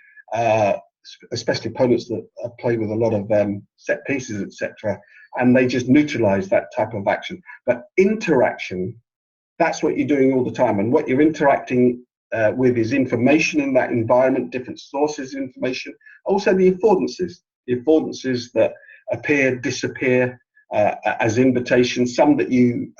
especially opponents that play with a lot of set pieces, etc., and they just neutralize that type of action. But interaction, that's what you're doing all the time, and what you're interacting with is information in that environment, different sources of information, also the affordances that appear, disappear as invitations, some that you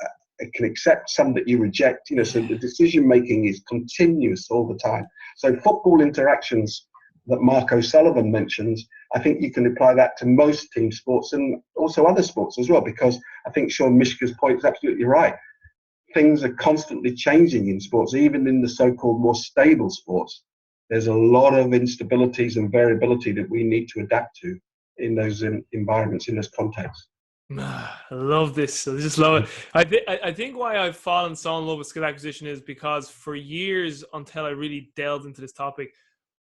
can accept, some that you reject, you know, so the decision making is continuous all the time. So football interactions that Mark O'Sullivan mentions, I think you can apply that to most team sports and also other sports as well, because I think Sean Mishka's point is absolutely right. Things are constantly changing in sports, even in the so-called more stable sports. There's a lot of instabilities and variability that we need to adapt to in those environments, in those contexts. I love this. I just love it. I think why I've fallen so in love with skill acquisition is because for years, until I really delved into this topic,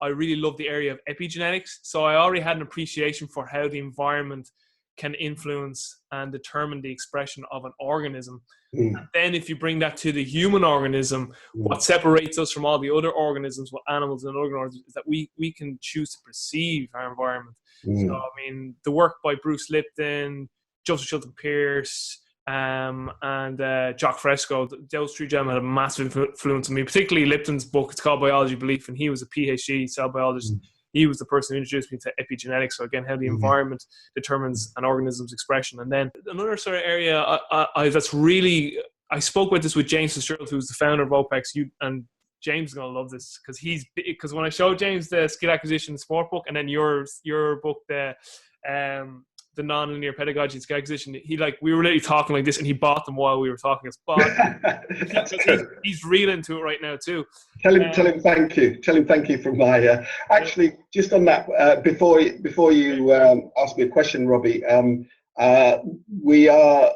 I really loved the area of epigenetics. So I already had an appreciation for how the environment can influence and determine the expression of an organism. And then if you bring that to the human organism, what separates us from all the other organisms, what animals and other organisms, is that we can choose to perceive our environment. So, I mean, the work by Bruce Lipton, Joseph Chilton Pearce, and Jock Fresco, those three gentlemen had a massive influence on me, particularly Lipton's book. It's called Biology of Belief, and he was a PhD cell biologist. He was the person who introduced me to epigenetics. So again, how the environment determines an organism's expression. And then another sort of area that's really, I spoke about this with James Fitzgerald, who's the founder of OPEX. And James is going to love this because when I showed James the skill acquisition sport book, and then your book, the the non-linear pedagogy and skill acquisition, we were literally talking like this, and he bought them while we were talking. He's real into it right now too. Tell him thank you. Tell him thank you from my. Actually, just on that, before you ask me a question, Robbie, we are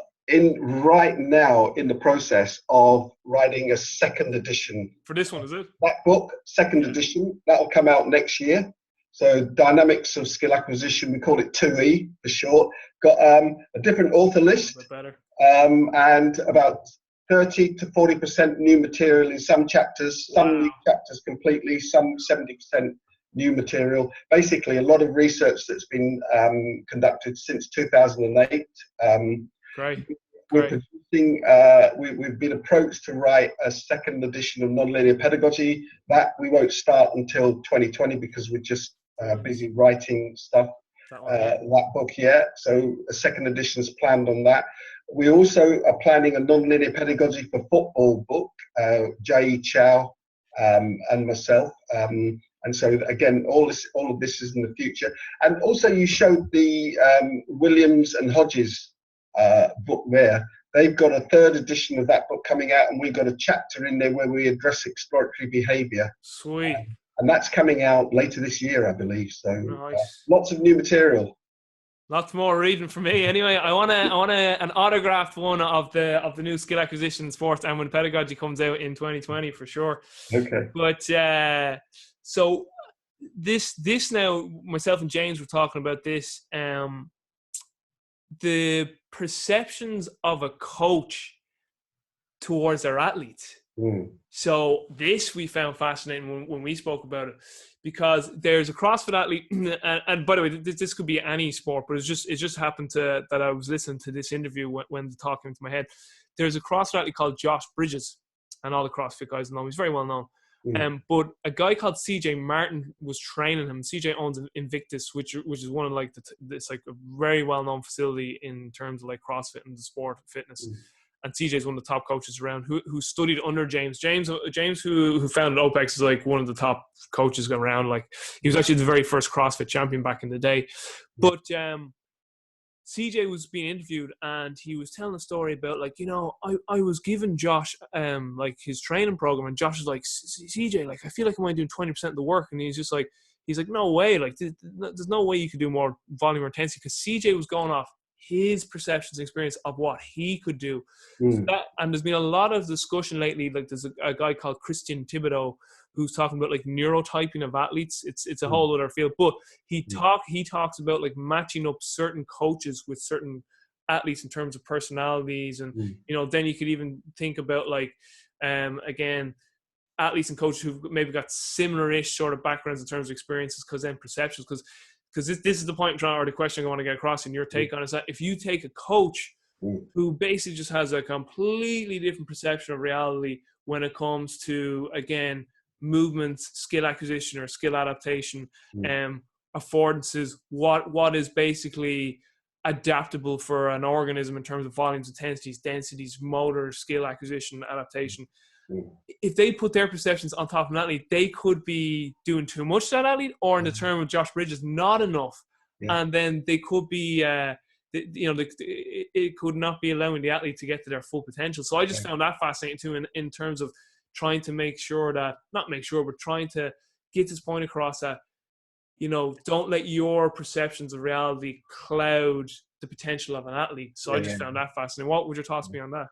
right now in the process of writing a second edition for this one. Is it that book? Second edition that will come out next year. So Dynamics of Skill Acquisition, we call it 2E for short. Got a different author list, and about 30 to 40% new material in some chapters, some new chapters completely, some 70% new material. Basically, a lot of research that's been conducted since 2008. Great. We're producing, we've been approached to write a second edition of nonlinear pedagogy. That we won't start until 2020 because we're just busy writing stuff, that book yet. So a second edition is planned on that. We also are planning a nonlinear pedagogy for football book, Jai Chow and myself. And so again, all of this is in the future. And also you showed the Williams and Hodges book there. They've got a third edition of that book coming out, and we've got a chapter in there where we address exploratory behaviour. Sweet. And that's coming out later this year, I believe. So nice. Lots of new material. Lots more reading for me. Anyway, I want an autographed one of the new skill acquisition sports and when pedagogy comes out in 2020 for sure. Okay. But so this now, myself and James were talking about this. The perceptions of a coach towards their athletes. So this we found fascinating when we spoke about it, because there's a CrossFit athlete, and by the way, this could be any sport, but it just happened that I was listening to this interview when the talk came into my head. There's a CrossFit athlete called Josh Bridges, and all the CrossFit guys know him. He's very well known. But a guy called CJ Martin was training him. CJ owns Invictus, which is one of it's like a very well known facility in terms of like CrossFit and the sport of fitness. And CJ is one of the top coaches around who studied under James. James, who founded OPEX, is like one of the top coaches around. Like he was actually the very first CrossFit champion back in the day. But CJ was being interviewed, and he was telling a story about I was giving Josh like his training program, and Josh was like, CJ, like I feel like I'm only doing 20% of the work, and he's like no way, like there's no way you could do more volume or intensity, because CJ was going off his perceptions and experience of what he could do. So and there's been a lot of discussion lately, like there's a guy called Christian Thibodeau who's talking about like neurotyping of athletes. It's a whole other field, but he talks about like matching up certain coaches with certain athletes in terms of personalities, and then you could even think about like again, athletes and coaches who've maybe got similar-ish sort of backgrounds in terms of experiences, because then perceptions, because this is the point or the question I want to get across in your take on, is that if you take a coach who basically just has a completely different perception of reality when it comes to, again, movements, skill acquisition or skill adaptation, affordances, what is basically adaptable for an organism in terms of volumes, intensities, densities, motor, skill acquisition, adaptation. If they put their perceptions on top of an athlete, they could be doing too much to that athlete, or in the term of Josh Bridges, not enough. And then they could be, it could not be allowing the athlete to get to their full potential. So I just found that fascinating too, in terms of trying to trying to get this point across that, don't let your perceptions of reality cloud the potential of an athlete. So I just found that fascinating. What would your thoughts be on that?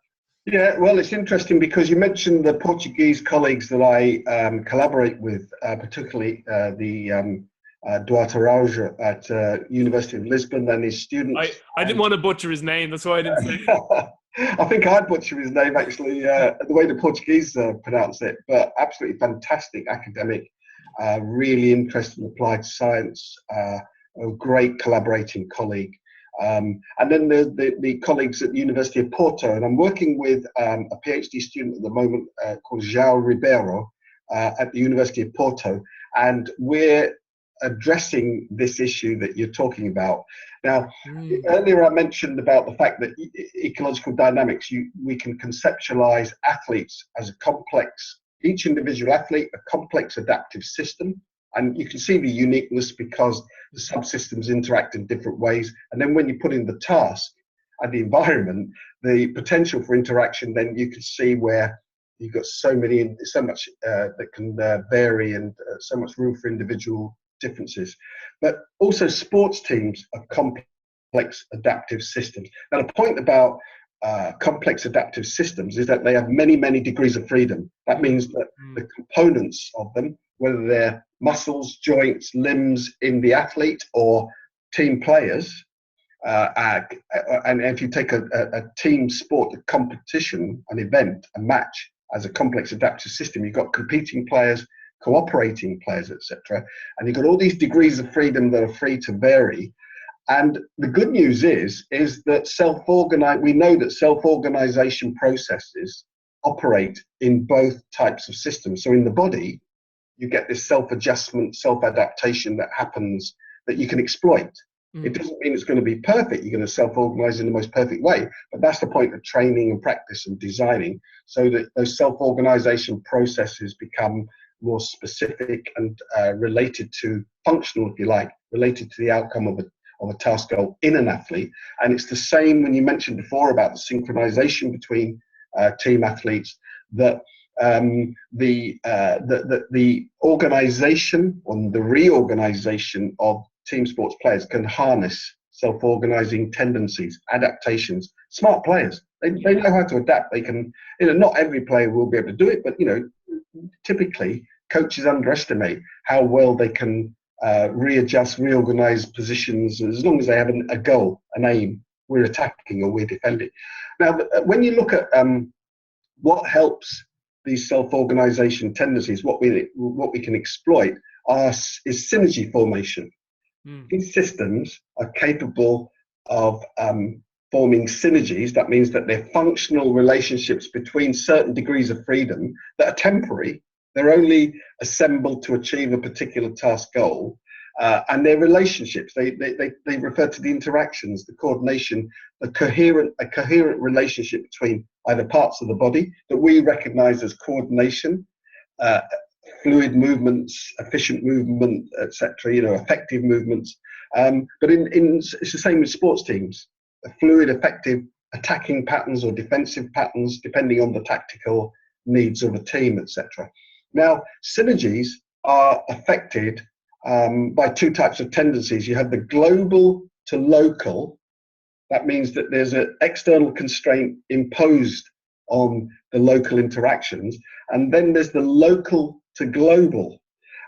Yeah, well, it's interesting because you mentioned the Portuguese colleagues that I collaborate with, particularly the Duarte Araujo at University of Lisbon and his students. I didn't want to butcher his name, that's why I didn't say it. I think I'd butcher his name, actually, the way the Portuguese pronounce it, but absolutely fantastic academic, really interested in applied science, a great collaborating colleague. And then the colleagues at the University of Porto, and I'm working with a PhD student at the moment called João Ribeiro at the University of Porto, and we're addressing this issue that you're talking about. Now, earlier I mentioned about the fact that ecological dynamics, we can conceptualize athletes as a complex, each individual athlete, a complex adaptive system And you can see the uniqueness because the subsystems interact in different ways. And then when you put in the task and the environment, the potential for interaction, then you can see where you've got so much that can vary, and so much room for individual differences. But also sports teams are complex adaptive systems. Now the point about complex adaptive systems is that they have many, many degrees of freedom. That means that the components of them, whether they're muscles, joints, limbs in the athlete or team players, and if you take a team sport, a competition, an event, a match as a complex adaptive system, you've got competing players, cooperating players, etc. And you've got all these degrees of freedom that are free to vary. And the good news is that we know that self-organization processes operate in both types of systems. So in the body, you get this self-adjustment, self-adaptation that happens that you can exploit. It doesn't mean it's going to be perfect. You're going to self-organize in the most perfect way, but that's the point of training and practice and designing, so that those self-organization processes become more specific and related to functional, if you like, related to the outcome of a task goal in an athlete. And it's the same when you mentioned before about the synchronization between team athletes, that the organization or the reorganization of team sports players can harness self-organizing tendencies, adaptations. Smart players, they know how to adapt. They can, not every player will be able to do it, but typically coaches underestimate how well they can readjust, reorganize positions, as long as they have a goal, an aim. We're attacking or we're defending. Now, when you look at what helps these self-organization tendencies, what we can exploit is synergy formation. These systems are capable of forming synergies. That means that they're functional relationships between certain degrees of freedom that are temporary. They're only assembled to achieve a particular task goal, and their relationships. They refer to the interactions, the coordination, a coherent relationship between either parts of the body that we recognize as coordination, fluid movements, efficient movement, etc. Effective movements. But it's the same with sports teams. Fluid, effective attacking patterns or defensive patterns, depending on the tactical needs of a team, etc. Now, synergies are affected by two types of tendencies. You have the global to local. That means that there's an external constraint imposed on the local interactions, and then there's the local to global.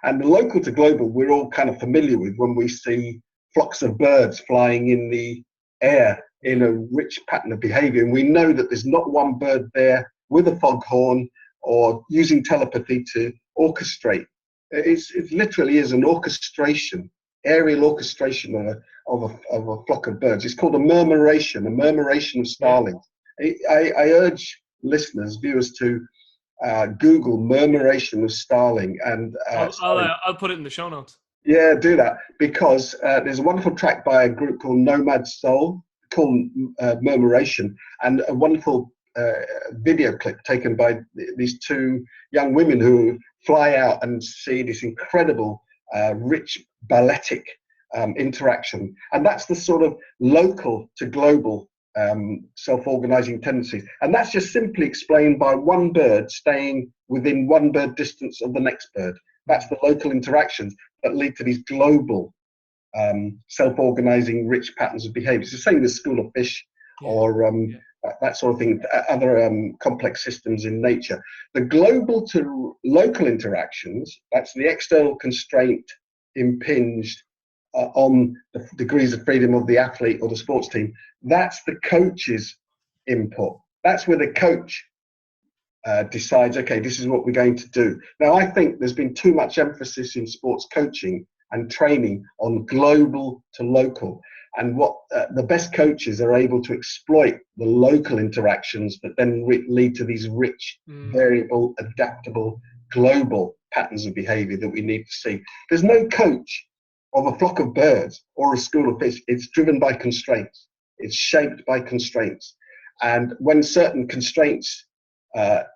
And the local to global we're all kind of familiar with when we see flocks of birds flying in the air in a rich pattern of behavior, and we know that there's not one bird there with a foghorn or using telepathy to orchestrate. It literally is an orchestration, aerial orchestration of a flock of birds. It's called a murmuration of starlings. I urge listeners, viewers, to Google murmuration of starling, and I'll put it in the show notes. Yeah, do that, because there's a wonderful track by a group called Nomad Soul called Murmuration, and a wonderful video clip taken by these two young women who fly out and see this incredible, rich balletic interaction. And that's the sort of local to global self-organizing tendencies. And that's just simply explained by one bird staying within one bird distance of the next bird. That's the local interactions that lead to these global self-organizing rich patterns of behavior. It's the same with school of fish or that sort of thing, other complex systems in nature. The global to local interactions, that's the external constraint impinged on the degrees of freedom of the athlete or the sports team. That's the coach's input. That's where the coach decides, okay, this is what we're going to do. Now, I think there's been too much emphasis in sports coaching and training on global to local. And what the best coaches are able to exploit the local interactions that then lead to these rich, variable, adaptable, global patterns of behavior that we need to see. There's no coach of a flock of birds or a school of fish. It's driven by constraints. It's shaped by constraints. And when certain constraints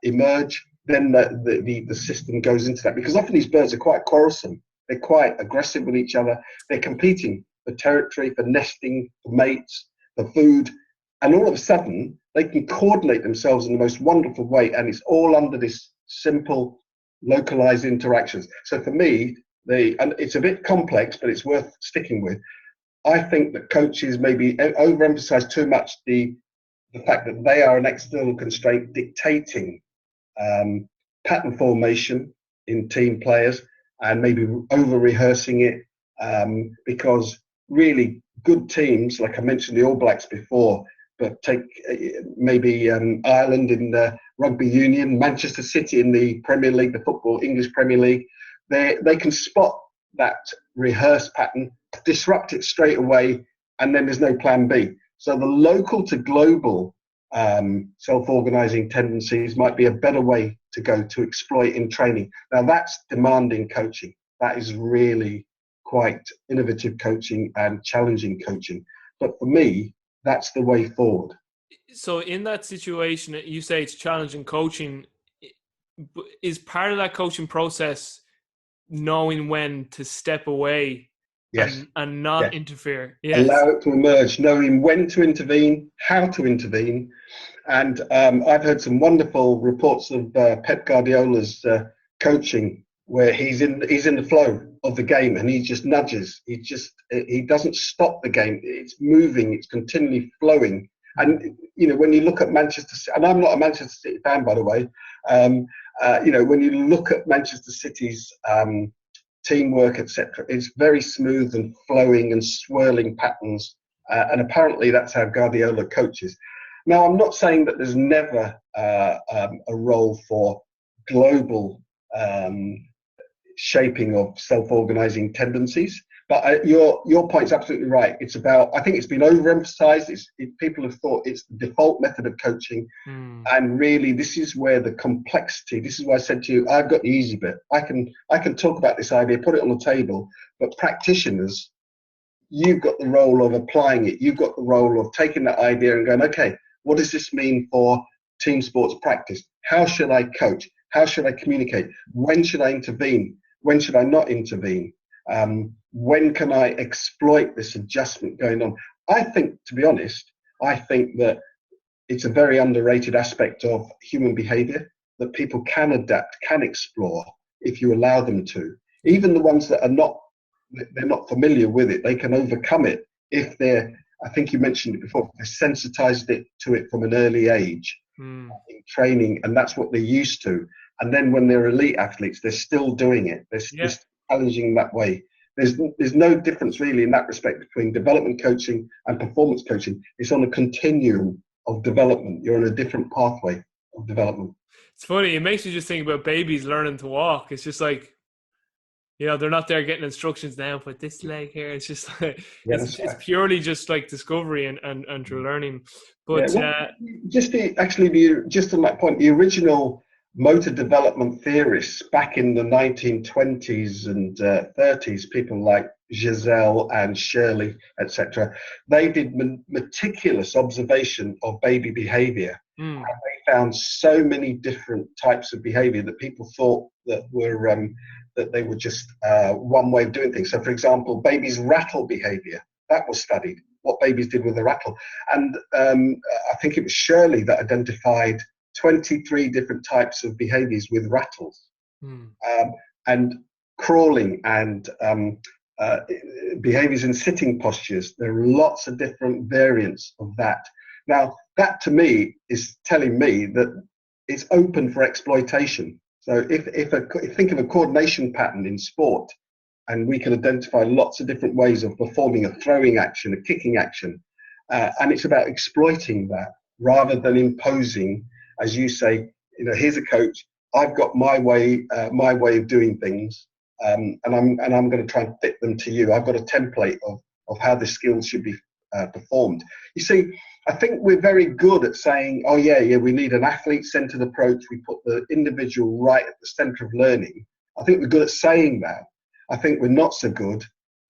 emerge, then the system goes into that. Because often these birds are quite quarrelsome. They're quite aggressive with each other. They're competing for territory, for nesting, for mates, for food. And all of a sudden, they can coordinate themselves in the most wonderful way. And it's all under this simple, localized interactions. So for me, and it's a bit complex, but it's worth sticking with. I think that coaches maybe overemphasize too much the fact that they are an external constraint dictating pattern formation in team players, and maybe over rehearsing it, because really good teams, like I mentioned the All Blacks before, but take maybe Ireland in the rugby union, Manchester City in the Premier League, the football English Premier League, they can spot that rehearsed pattern, disrupt it straight away, and then there's no plan B. So the local to global self-organizing tendencies might be a better way to go to exploit in training. Now that's demanding coaching. That is really quite innovative coaching and challenging coaching. But for me, that's the way forward. So in that situation, you say it's challenging coaching. Is part of that coaching process knowing when to step away? Yes. And not interfere. Yes. Allow it to emerge, knowing when to intervene, how to intervene. And I've heard some wonderful reports of Pep Guardiola's coaching, where he's in the flow of the game and he just nudges. He doesn't stop the game. It's moving. It's continually flowing. And when you look at Manchester City, and I'm not a Manchester City fan, by the way. When you look at Manchester City's teamwork, etc., it's very smooth and flowing and swirling patterns, and apparently that's how Guardiola coaches. Now, I'm not saying that there's never a role for global shaping of self-organizing tendencies, but your point's absolutely right. It's about, I think it's been overemphasized. People have thought it's the default method of coaching, and really this is where the complexity. This is why I said to you, I've got the easy bit. I can talk about this idea, put it on the table, but practitioners, you've got the role of applying it. You've got the role of taking that idea and going, okay, what does this mean for team sports practice? How should I coach? How should I communicate? When should I intervene? When should I not intervene? When can I exploit this adjustment going on? I think, to be honest, that it's a very underrated aspect of human behavior, that people can adapt, can explore if you allow them to. Even the ones that they're not familiar with it, they can overcome it if they're, I think you mentioned it before, they sensitized to it from an early age in training, and that's what they're used to. And then when they're elite athletes, they're still doing it. They're still challenging that way. There's no difference really in that respect between development coaching and performance coaching. It's on a continuum of development. You're on a different pathway of development. It's funny. It makes you just think about babies learning to walk. It's just like, they're not there getting instructions now, put this leg here. It's just like, it's purely just like discovery and through learning. But just on that point, the original motor development theorists back in the 1920s and 30s, people like Giselle and Shirley, etc., they did meticulous observation of baby behavior. And they found so many different types of behavior that people thought that they were just one way of doing things. So, for example, babies' rattle behavior, that was studied, what babies did with the rattle. And I think it was Shirley that identified 23 different types of behaviors with rattles, and crawling and behaviors in sitting postures. There are lots of different variants of that. Now, that to me is telling me that it's open for exploitation. So if think of a coordination pattern in sport, and we can identify lots of different ways of performing a throwing action, a kicking action, and it's about exploiting that rather than imposing, as you say, here's a coach, I've got my way of doing things, and I'm going to try and fit them to you. I've got a template of how the skills should be performed. You see, I think we're very good at saying, oh yeah, we need an athlete-centered approach. We put the individual right at the center of learning. I think we're good at saying that. I think we're not so good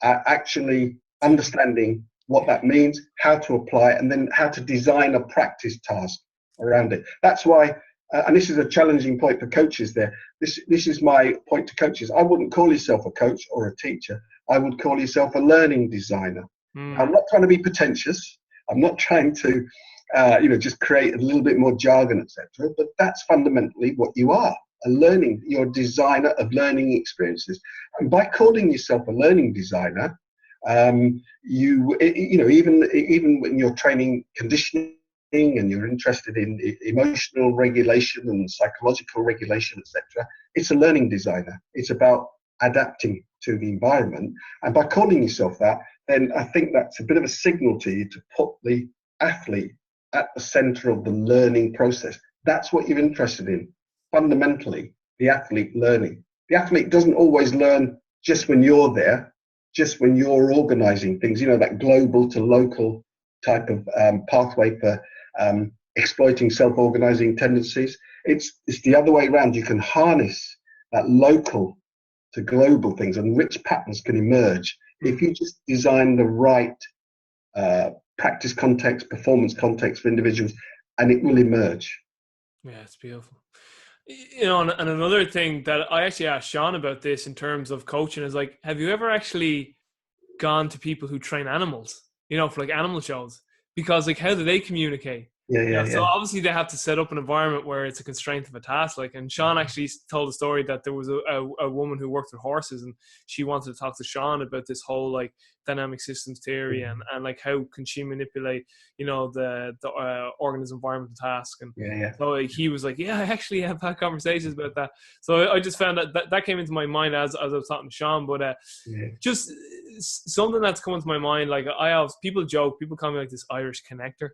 at actually understanding what that means, how to apply it, and then how to design a practice task around it. That's why and this is a challenging point for coaches there. This is my point to coaches. I wouldn't call yourself a coach or a teacher. I would call yourself a learning designer. I'm not trying to be pretentious. I'm not trying to, just create a little bit more jargon, etc. But that's fundamentally what you are. You're a designer of learning experiences. And by calling yourself a learning designer, even when you're training conditioning and you're interested in emotional regulation and psychological regulation, etc., it's a learning designer. It's about adapting to the environment. And by calling yourself that, then I think that's a bit of a signal to you to put the athlete at the center of the learning process. That's what you're interested in. Fundamentally, the athlete learning. The athlete doesn't always learn just when you're there, just when you're organizing things, that global to local type of pathway for exploiting self-organizing tendencies. It's the other way around. You can harness that local to global things, and rich patterns can emerge if you just design the right practice context, performance context for individuals, and it will emerge. Yeah, it's beautiful. And another thing that I actually asked Sean about this in terms of coaching is like, have you ever actually gone to people who train animals, for like animal shows? Because like, how do they communicate? So obviously they have to set up an environment where it's a constraint of a task. Like, and Sean actually told a story that there was a woman who worked with horses, and she wanted to talk to Sean about this whole like dynamic systems theory and like how can she manipulate, the organism environmental task. And so he was like, I actually have had conversations about that. So I just found that came into my mind as I was talking to Sean, but just something that's come into my mind. Like people call me like this Irish connector.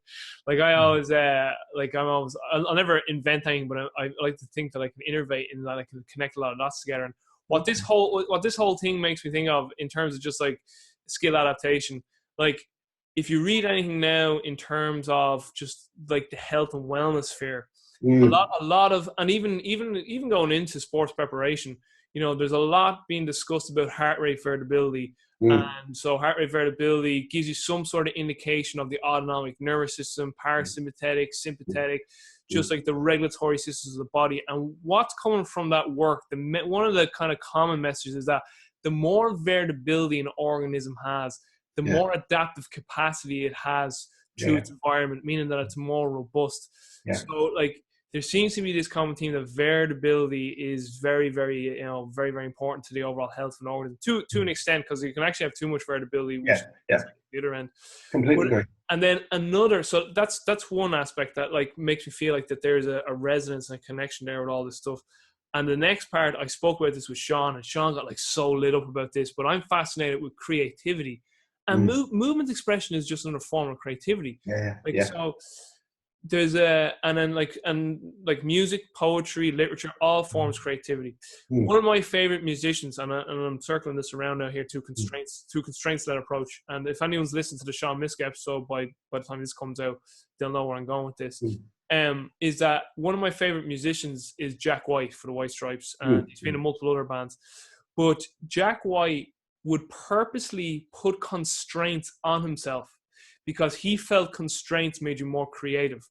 Like I always, I'll never invent anything, but I like to think that I can innovate and that I can connect a lot of dots together. And what this whole thing makes me think of in terms of just like skill adaptation, like if you read anything now in terms of just like the health and wellness sphere, a lot of, and even going into sports preparation, there's a lot being discussed about heart rate variability. And so heart rate variability gives you some sort of indication of the autonomic nervous system, parasympathetic, sympathetic, just like the regulatory systems of the body. And what's coming from that work, one of the kind of common messages is that the more variability an organism has, the more adaptive capacity it has to its environment, meaning that it's more robust. So like, there seems to be this common theme that variability is very, very, very, very important to the overall health of an organism to an extent, because you can actually have too much variability, which is the other end. Completely agree. And then so that's one aspect that like makes me feel like that there's a resonance and a connection there with all this stuff. And the next part, I spoke about this with Sean, and Sean got like so lit up about this, but I'm fascinated with creativity. And movement expression is just another form of creativity. So there's like music, poetry, literature, all forms creativity. One of my favorite musicians, and I'm circling this around now here, two constraints-led approach. And if anyone's listened to the Sean Miske episode, by the time this comes out, they'll know where I'm going with this. Is that one of my favorite musicians is Jack White for the White Stripes, and he's been in multiple other bands. But Jack White would purposely put constraints on himself because he felt constraints made you more creative.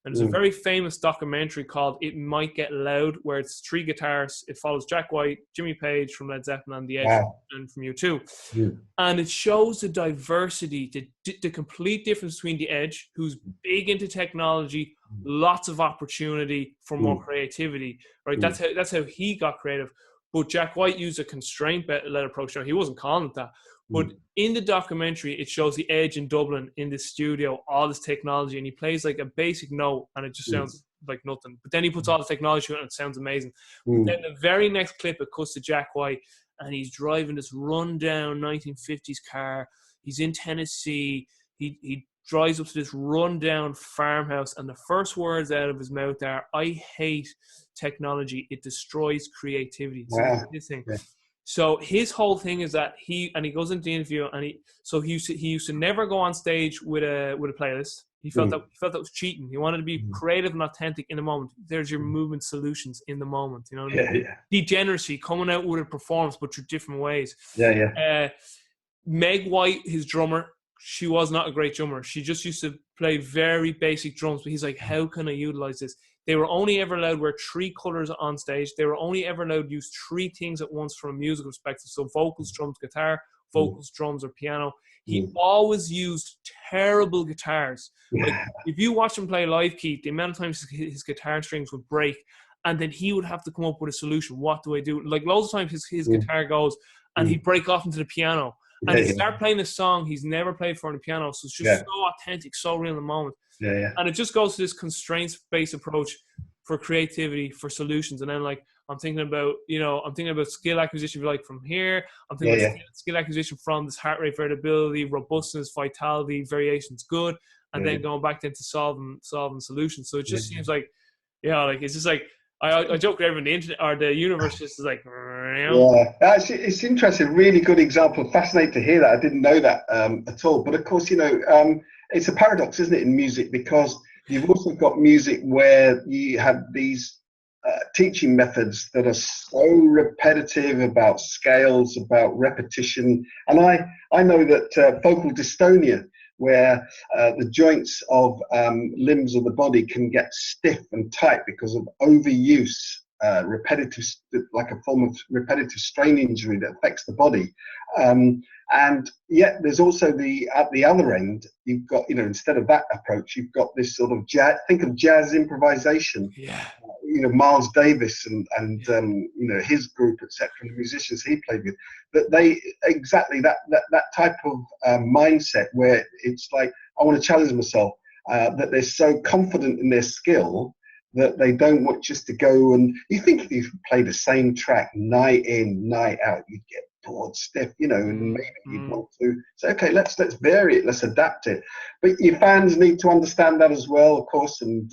And there's a very famous documentary called It Might Get Loud, where it's 3 guitars. It follows Jack White, Jimmy Page from Led Zeppelin, and The Edge and from U2. And it shows the diversity, the complete difference between The Edge, who's big into technology, lots of opportunity for more creativity, right? That's how he got creative. But Jack White used a constraint-led approach. Now, he wasn't calling it that. But in the documentary, it shows The Edge in Dublin in the studio, all this technology, and he plays like a basic note, and it just sounds like nothing. But then he puts all the technology on it, and it sounds amazing. But then the very next clip, it cuts to Jack White, and he's driving this rundown 1950s car. He's in Tennessee. He drives up to this rundown farmhouse, and the first words out of his mouth are, "I hate technology. It destroys creativity." This thing. So his whole thing is that he goes into the interview, and he used to never go on stage with a playlist. He felt that was cheating. He wanted to be creative and authentic in the moment. There's your movement solutions in the moment. You know what I mean? Degeneracy, coming out with a performance, but through different ways. Meg White, his drummer, she was not a great drummer. She just used to play very basic drums. But he's like, how can I utilize this? They were only ever allowed to wear 3 colors on stage. They were only ever allowed to use 3 things at once from a musical perspective. So vocals, drums, guitar, vocals, drums, or piano. He always used terrible guitars. Like, if you watch him play live, Keith, the amount of times his guitar strings would break, and then he would have to come up with a solution. What do I do? Like, loads of times his guitar goes, and he'd break off into the piano. And he'd start playing a song he's never played for on the piano. So it's just so authentic, so real in the moment. And it just goes to this constraints-based approach for creativity, for solutions. And then, like, I'm thinking about skill acquisition, if you like, from here. I'm thinking about skill acquisition from this heart rate variability, robustness, vitality, variations, good. And then going back into solving solutions. So it just seems like, like, it's just like, I joke with everyone, the internet or the universe just is like, it's interesting. Really good example. Fascinating to hear that. I didn't know that at all. But of course, it's a paradox, isn't it, in music? Because you've also got music where you have these teaching methods that are so repetitive, about scales, about repetition. And I know that focal dystonia, where the joints of limbs of the body can get stiff and tight because of overuse, repetitive, like a form of repetitive strain injury that affects the body. And yet there's also at the other end, you've got, instead of that approach, you've got this sort of jazz, think of jazz improvisation. Miles Davis and his group, etc., the musicians he played with, that they exactly that type of mindset where it's like, I want to challenge myself, that they're so confident in their skill that they don't want just to go. And you think if you play the same track night in, night out, you'd get bored stiff, and maybe you'd want to say, okay, let's vary it, let's adapt it. But your fans need to understand that as well, of course, and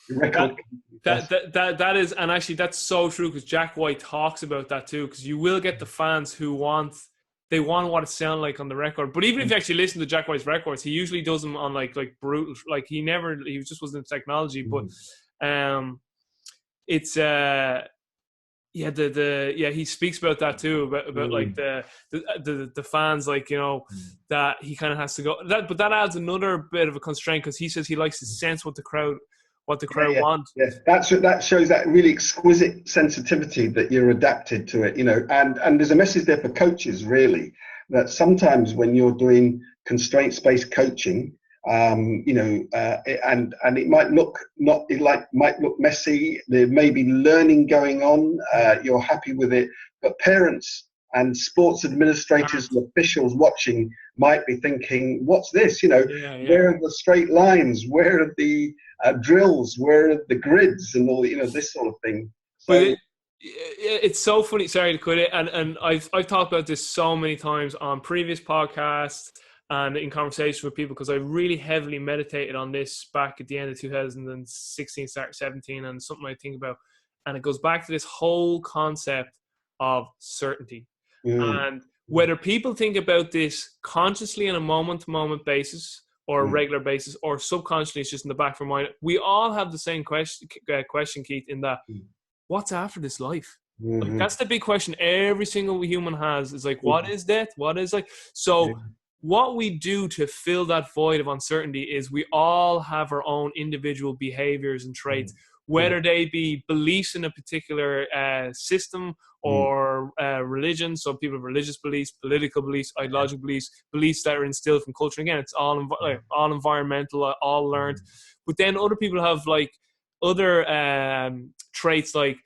record. That is, and actually that's so true, because Jack White talks about that too, because you will get the fans who want what it sounds like on the record. But even if you actually listen to Jack White's records, he usually does them on like brutal, like he just wasn't in technology, but it's he speaks about that too, about like the fans, like, that he kind of has to go that, but that adds another bit of a constraint, because he says he likes to sense what the crowd wants. That shows that really exquisite sensitivity that you're adapted to it, and there's a message there for coaches, really, that sometimes when you're doing constraints-based coaching, and it might look might look messy. There may be learning going on. You're happy with it, but parents and sports administrators and officials watching might be thinking, "What's this? Where are the straight lines? Where are the drills? Where are the grids and all? This sort of thing." So, it's so funny. Sorry to cut it, and I've talked about this so many times on previous podcasts and in conversation with people, because I really heavily meditated on this back at the end of 2016, start 17, and something I think about. And it goes back to this whole concept of certainty. And whether people think about this consciously on a moment-to-moment basis or a regular basis, or subconsciously it's just in the back of our mind, we all have the same question, Keith, in that, what's after this life? Like, that's the big question every single human has, is like, what is death? What is like... So... What we do to fill that void of uncertainty is we all have our own individual behaviors and traits, whether they be beliefs in a particular system or religion. So people have religious beliefs, political beliefs, ideological beliefs that are instilled from culture. Again, it's all environmental, all learned. But then other people have like other traits, like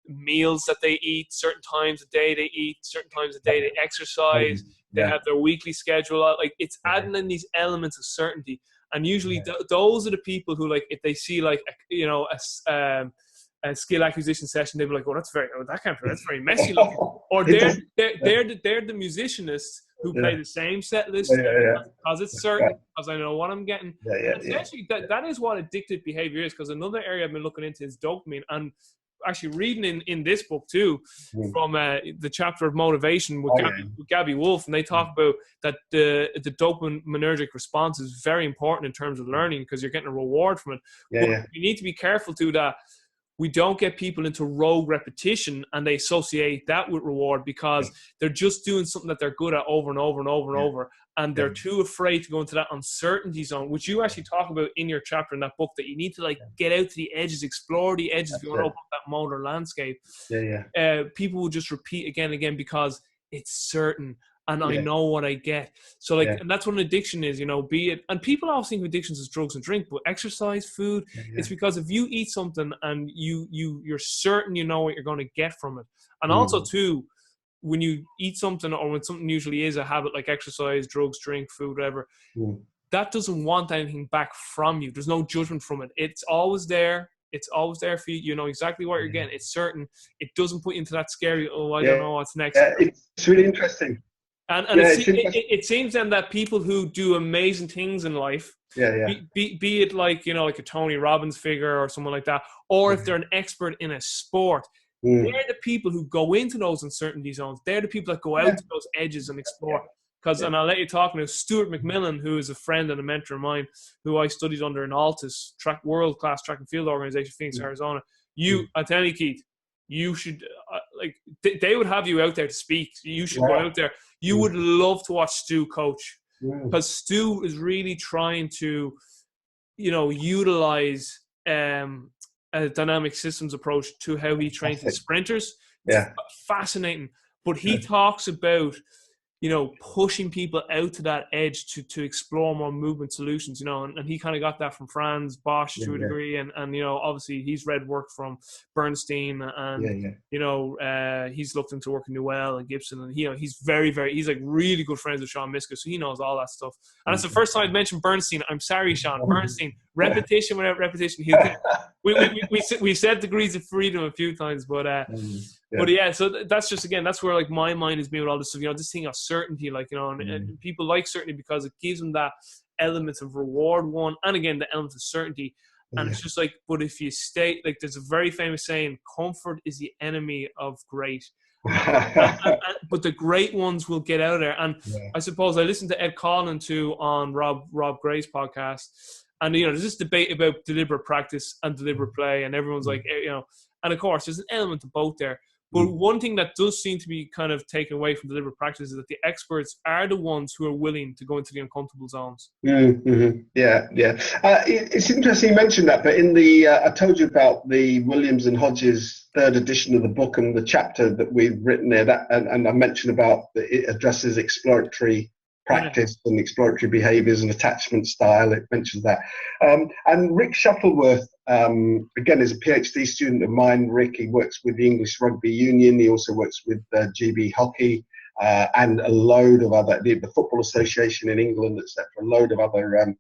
meals that they eat, certain times a day they eat, certain times a day they exercise, they have their weekly schedule. Like, it's adding in these elements of certainty. And usually those are the people who, like, if they see like a skill acquisition session, they'll be like, "Oh, that's very messy looking." Or they're the musicianists who play the same set list because it's certain, because I know what I'm getting. Essentially, that is what addictive behavior is. Because another area I've been looking into is dopamine, and actually reading in this book too, from the chapter of motivation with Gabby Wolf, and they talk about that the dopaminergic response is very important in terms of learning, because you're getting a reward from it. But you need to be careful too, that we don't get people into rogue repetition and they associate that with reward because they're just doing something that they're good at over and over and over and over. And they're too afraid to go into that uncertainty zone, which you actually talk about in your chapter in that book, that you need to like get out to the edges, explore the edges if you want to open up that motor landscape. People will just repeat again and again because it's certain and I know what I get. So like, and that's what an addiction is, you know, be it, and people always think of addictions as drugs and drink, but exercise, food, it's because if you eat something and you're certain you know what you're going to get from it. And also too, when you eat something or when something usually is a habit like exercise, drugs, drink, food, whatever, that doesn't want anything back from you. There's no judgment from it. It's always there. It's always there for you. You know exactly what you're getting. It's certain. It doesn't put you into that scary, oh, I don't know what's next. It's really interesting. And it seems then that people who do amazing things in life, be it like, you know, like a Tony Robbins figure or someone like that, or if they're an expert in a sport, they're the people who go into those uncertainty zones. They're the people that go out to those edges and explore. Because, and I'll let you talk now, Stuart McMillan, who is a friend and a mentor of mine, who I studied under in Altus, world-class track and field organization, Phoenix, Arizona. I tell you, Keith, you should, they would have you out there to speak. You should go out there. You would love to watch Stu coach. Because Stu is really trying to, you know, utilize a dynamic systems approach to how he trains his sprinters. It's fascinating. But he talks about, you know, pushing people out to that edge to explore more movement solutions, you know, and he kind of got that from Franz Bosch to a degree. And, you know, obviously he's read work from Bernstein and, you know, he's looked into work in Newell and Gibson, and, you know, he's he's like really good friends with Sean Miska. So he knows all that stuff. And it's the first time I've mentioned Bernstein. I'm sorry, Sean. Bernstein, repetition without repetition. We said degrees of freedom a few times, but so that's just, again, that's where like my mind is being with all this stuff, you know, this thing of certainty, like, you know, and people like certainty because it gives them that element of reward, one, and again, the element of certainty. And it's just like, but if you stay, like, there's a very famous saying, comfort is the enemy of great. But the great ones will get out of there. And I suppose I listened to Ed Collin too on Rob Gray's podcast. And, you know, there's this debate about deliberate practice and deliberate play. And everyone's like, you know, and of course, there's an element of both there. But one thing that does seem to be kind of taken away from deliberate practice is that the experts are the ones who are willing to go into the uncomfortable zones. It's interesting you mentioned that, but in the I told you about the Williams and Hodges third edition of the book and the chapter that we've written there, that, and I mentioned about it addresses exploratory practice and exploratory behaviors and attachment style. It mentions that. And Rick Shuttleworth, again, is a PhD student of mine. Rick, he works with the English Rugby Union. He also works with GB Hockey and a load of other, the Football Association in England, etc. A load of other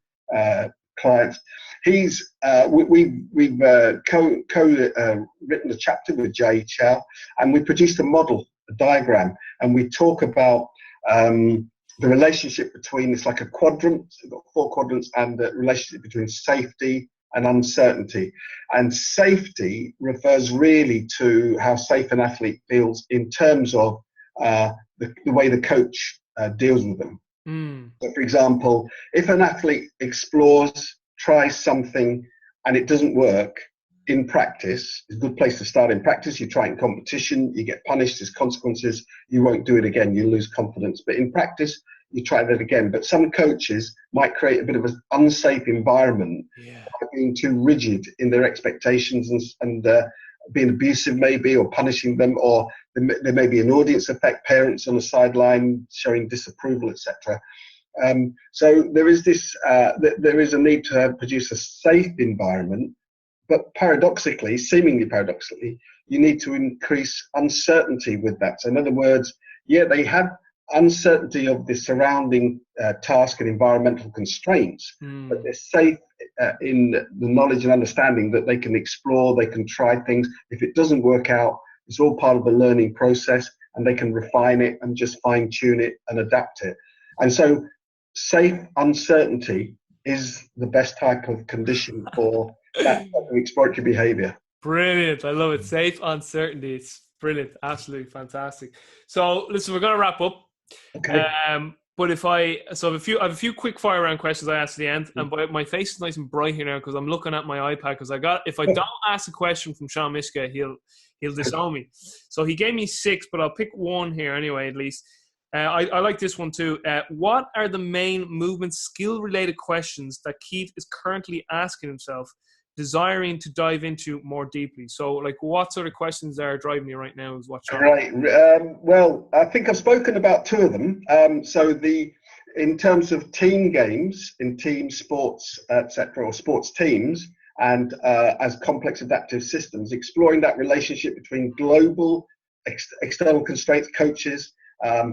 clients. He's we've written a chapter with Jay Chow, and we produced a model, a diagram, and we talk about the relationship between, it's like a quadrant, we've got 4 quadrants, and the relationship between safety and uncertainty. And safety refers really to how safe an athlete feels in terms of the way the coach deals with them. So, for example, if an athlete explores, tries something, and it doesn't work, in practice, it's a good place to start. In practice, you try it in competition, you get punished, there's consequences, you won't do it again, you lose confidence. But in practice, you try that again. But some coaches might create a bit of an unsafe environment by being too rigid in their expectations and being abusive maybe, or punishing them, or there may be an audience effect, parents on the sideline showing disapproval, etc. So there is this, there is a need to produce a safe environment. But paradoxically, seemingly paradoxically, you need to increase uncertainty with that. So in other words, they have uncertainty of the surrounding task and environmental constraints, but they're safe in the knowledge and understanding that they can explore, they can try things. If it doesn't work out, it's all part of the learning process, and they can refine it and just fine tune it and adapt it. And so safe uncertainty is the best type of condition for that type of exploratory behavior. Brilliant. I love it. Safe uncertainty. It's brilliant. Absolutely fantastic. So listen, we're going to wrap up. Okay. But I have a few quick fire round questions I asked at the end, and my face is nice and bright here now because I'm looking at my iPad. Because if I don't ask a question from Sean Mishka, he'll disown me. So he gave me 6, but I'll pick one here anyway, at least. I like this one too. What are the main movement skill related questions that Keith is currently asking himself, desiring to dive into more deeply? So, like, what sort of questions are driving you right now? Is what Sean. Right. Well, I think I've spoken about 2 of them. In terms of team games, in team sports, etc., or sports teams, and as complex adaptive systems, exploring that relationship between global external constraints, coaches,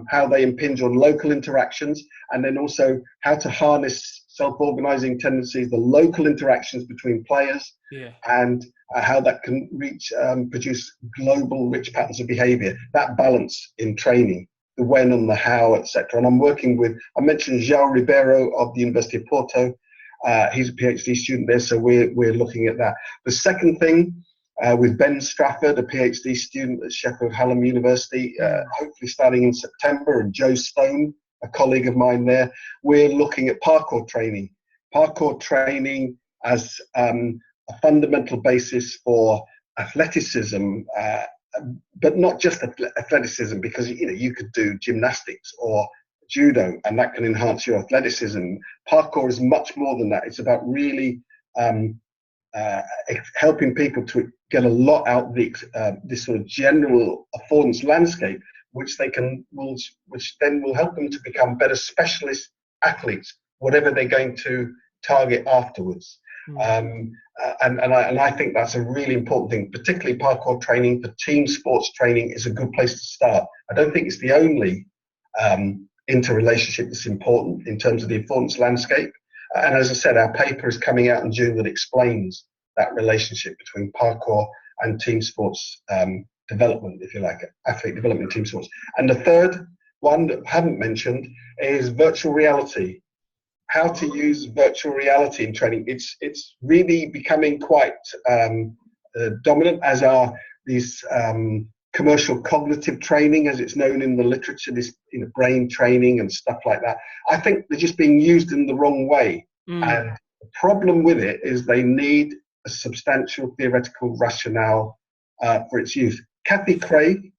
how they impinge on local interactions, and then also how to harness self-organizing tendencies, the local interactions between players, and how that can produce global rich patterns of behavior. That balance in training, the when and the how, etc. And I'm working with, I mentioned João Ribeiro of the University of Porto. He's a PhD student there, so we're looking at that. The second thing, with Ben Strafford, a PhD student at Sheffield Hallam University, hopefully starting in September, and Joe Stone, a colleague of mine there, we're looking at parkour training. Parkour training as a fundamental basis for athleticism, but not just athleticism, because you could do gymnastics or judo, and that can enhance your athleticism. Parkour is much more than that. It's about really helping people to get a lot out of this sort of general affordance landscape, which then will help them to become better specialist athletes, whatever they're going to target afterwards. And I think that's a really important thing, particularly parkour training. For team sports training is a good place to start. I don't think it's the only interrelationship that's important in terms of the affordance landscape. And as I said, our paper is coming out in June that explains that relationship between parkour and team sports development, if you like, athlete development in team sports. And the third one that I haven't mentioned is virtual reality. How to use virtual reality in training. It's really becoming quite dominant, as are these commercial cognitive training, as it's known in the literature, this brain training and stuff like that. I think they're just being used in the wrong way. And the problem with it is they need a substantial theoretical rationale for its use. Kathy Craig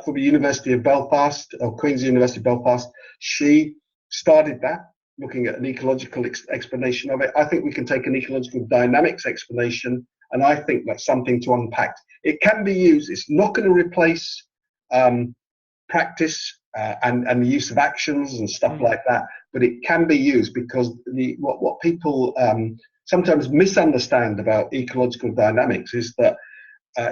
from the University of Belfast, or Queen's University of Belfast, she started that, looking at an ecological explanation of it. I think we can take an ecological dynamics explanation, and I think that's something to unpack. It can be used. It's not going to replace practice and the use of actions and stuff like that, but it can be used, because what people sometimes misunderstand about ecological dynamics is that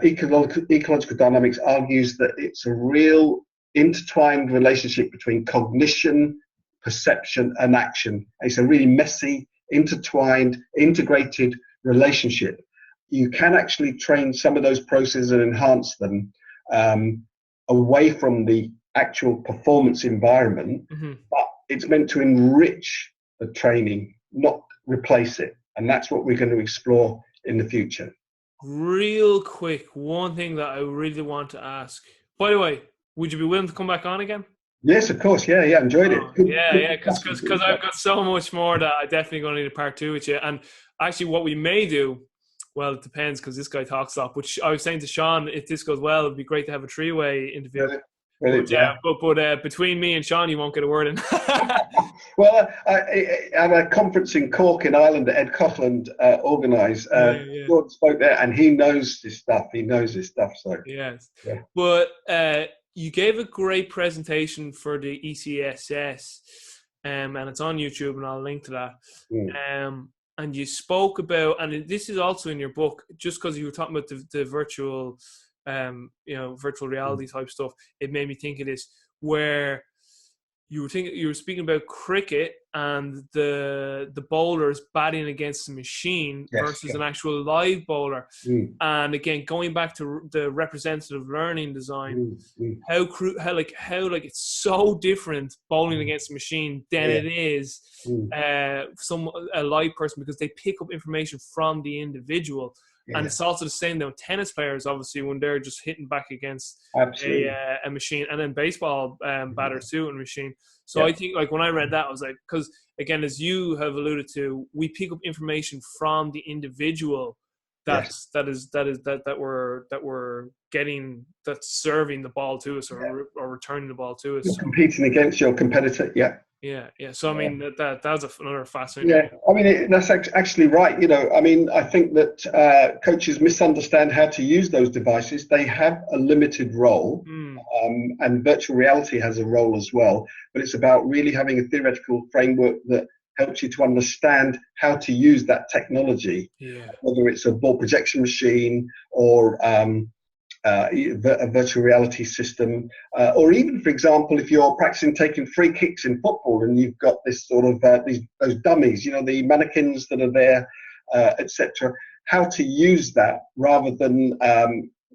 ecological dynamics argues that it's a real intertwined relationship between cognition, perception, and action. It's a really messy, intertwined, integrated relationship. You can actually train some of those processes and enhance them away from the actual performance environment, but it's meant to enrich the training, not replace it. And that's what we're going to explore in the future. Real quick, one thing that I really want to ask. By the way, would you be willing to come back on again? Yes, of course. Yeah, enjoyed it. Because I've got so much more that I definitely going to need a part 2 with you. And actually, what we may do, well, it depends, because this guy talks a lot. But I was saying to Sean, if this goes well, it'd be great to have a 3-way interview. But between me and Sean, you won't get a word in. Well, I'm at a conference in Cork in Ireland that Ed Coughlin organised. George spoke there, and he knows this stuff. So yes. Yeah. But you gave a great presentation for the ECSS, and it's on YouTube, and I'll link to that. And you spoke about, and this is also in your book, just because you were talking about the virtual, virtual reality type stuff, it made me think of this, where you were speaking about cricket and the bowlers batting against the machine versus an actual live bowler. And again, going back to the representative learning design, how it's so different bowling against a machine than it is a live person, because they pick up information from the individual. And it's also the same though. Tennis players, obviously, when they're just hitting back against a machine, and then baseball batters too, and machine. So I think, like, when I read that, I was like, because again, as you have alluded to, we pick up information from the individual that we're getting, that's serving the ball to us, or returning the ball to us. You're competing against your competitor. So I mean, that was another fascinating. I mean, that's actually right. I mean, I think that coaches misunderstand how to use those devices. They have a limited role, and virtual reality has a role as well. But it's about really having a theoretical framework that helps you to understand how to use that technology, whether it's a ball projection machine or a virtual reality system, or even, for example, if you're practicing taking free kicks in football and you've got this sort of those dummies, the mannequins that are there, etc. How to use that rather than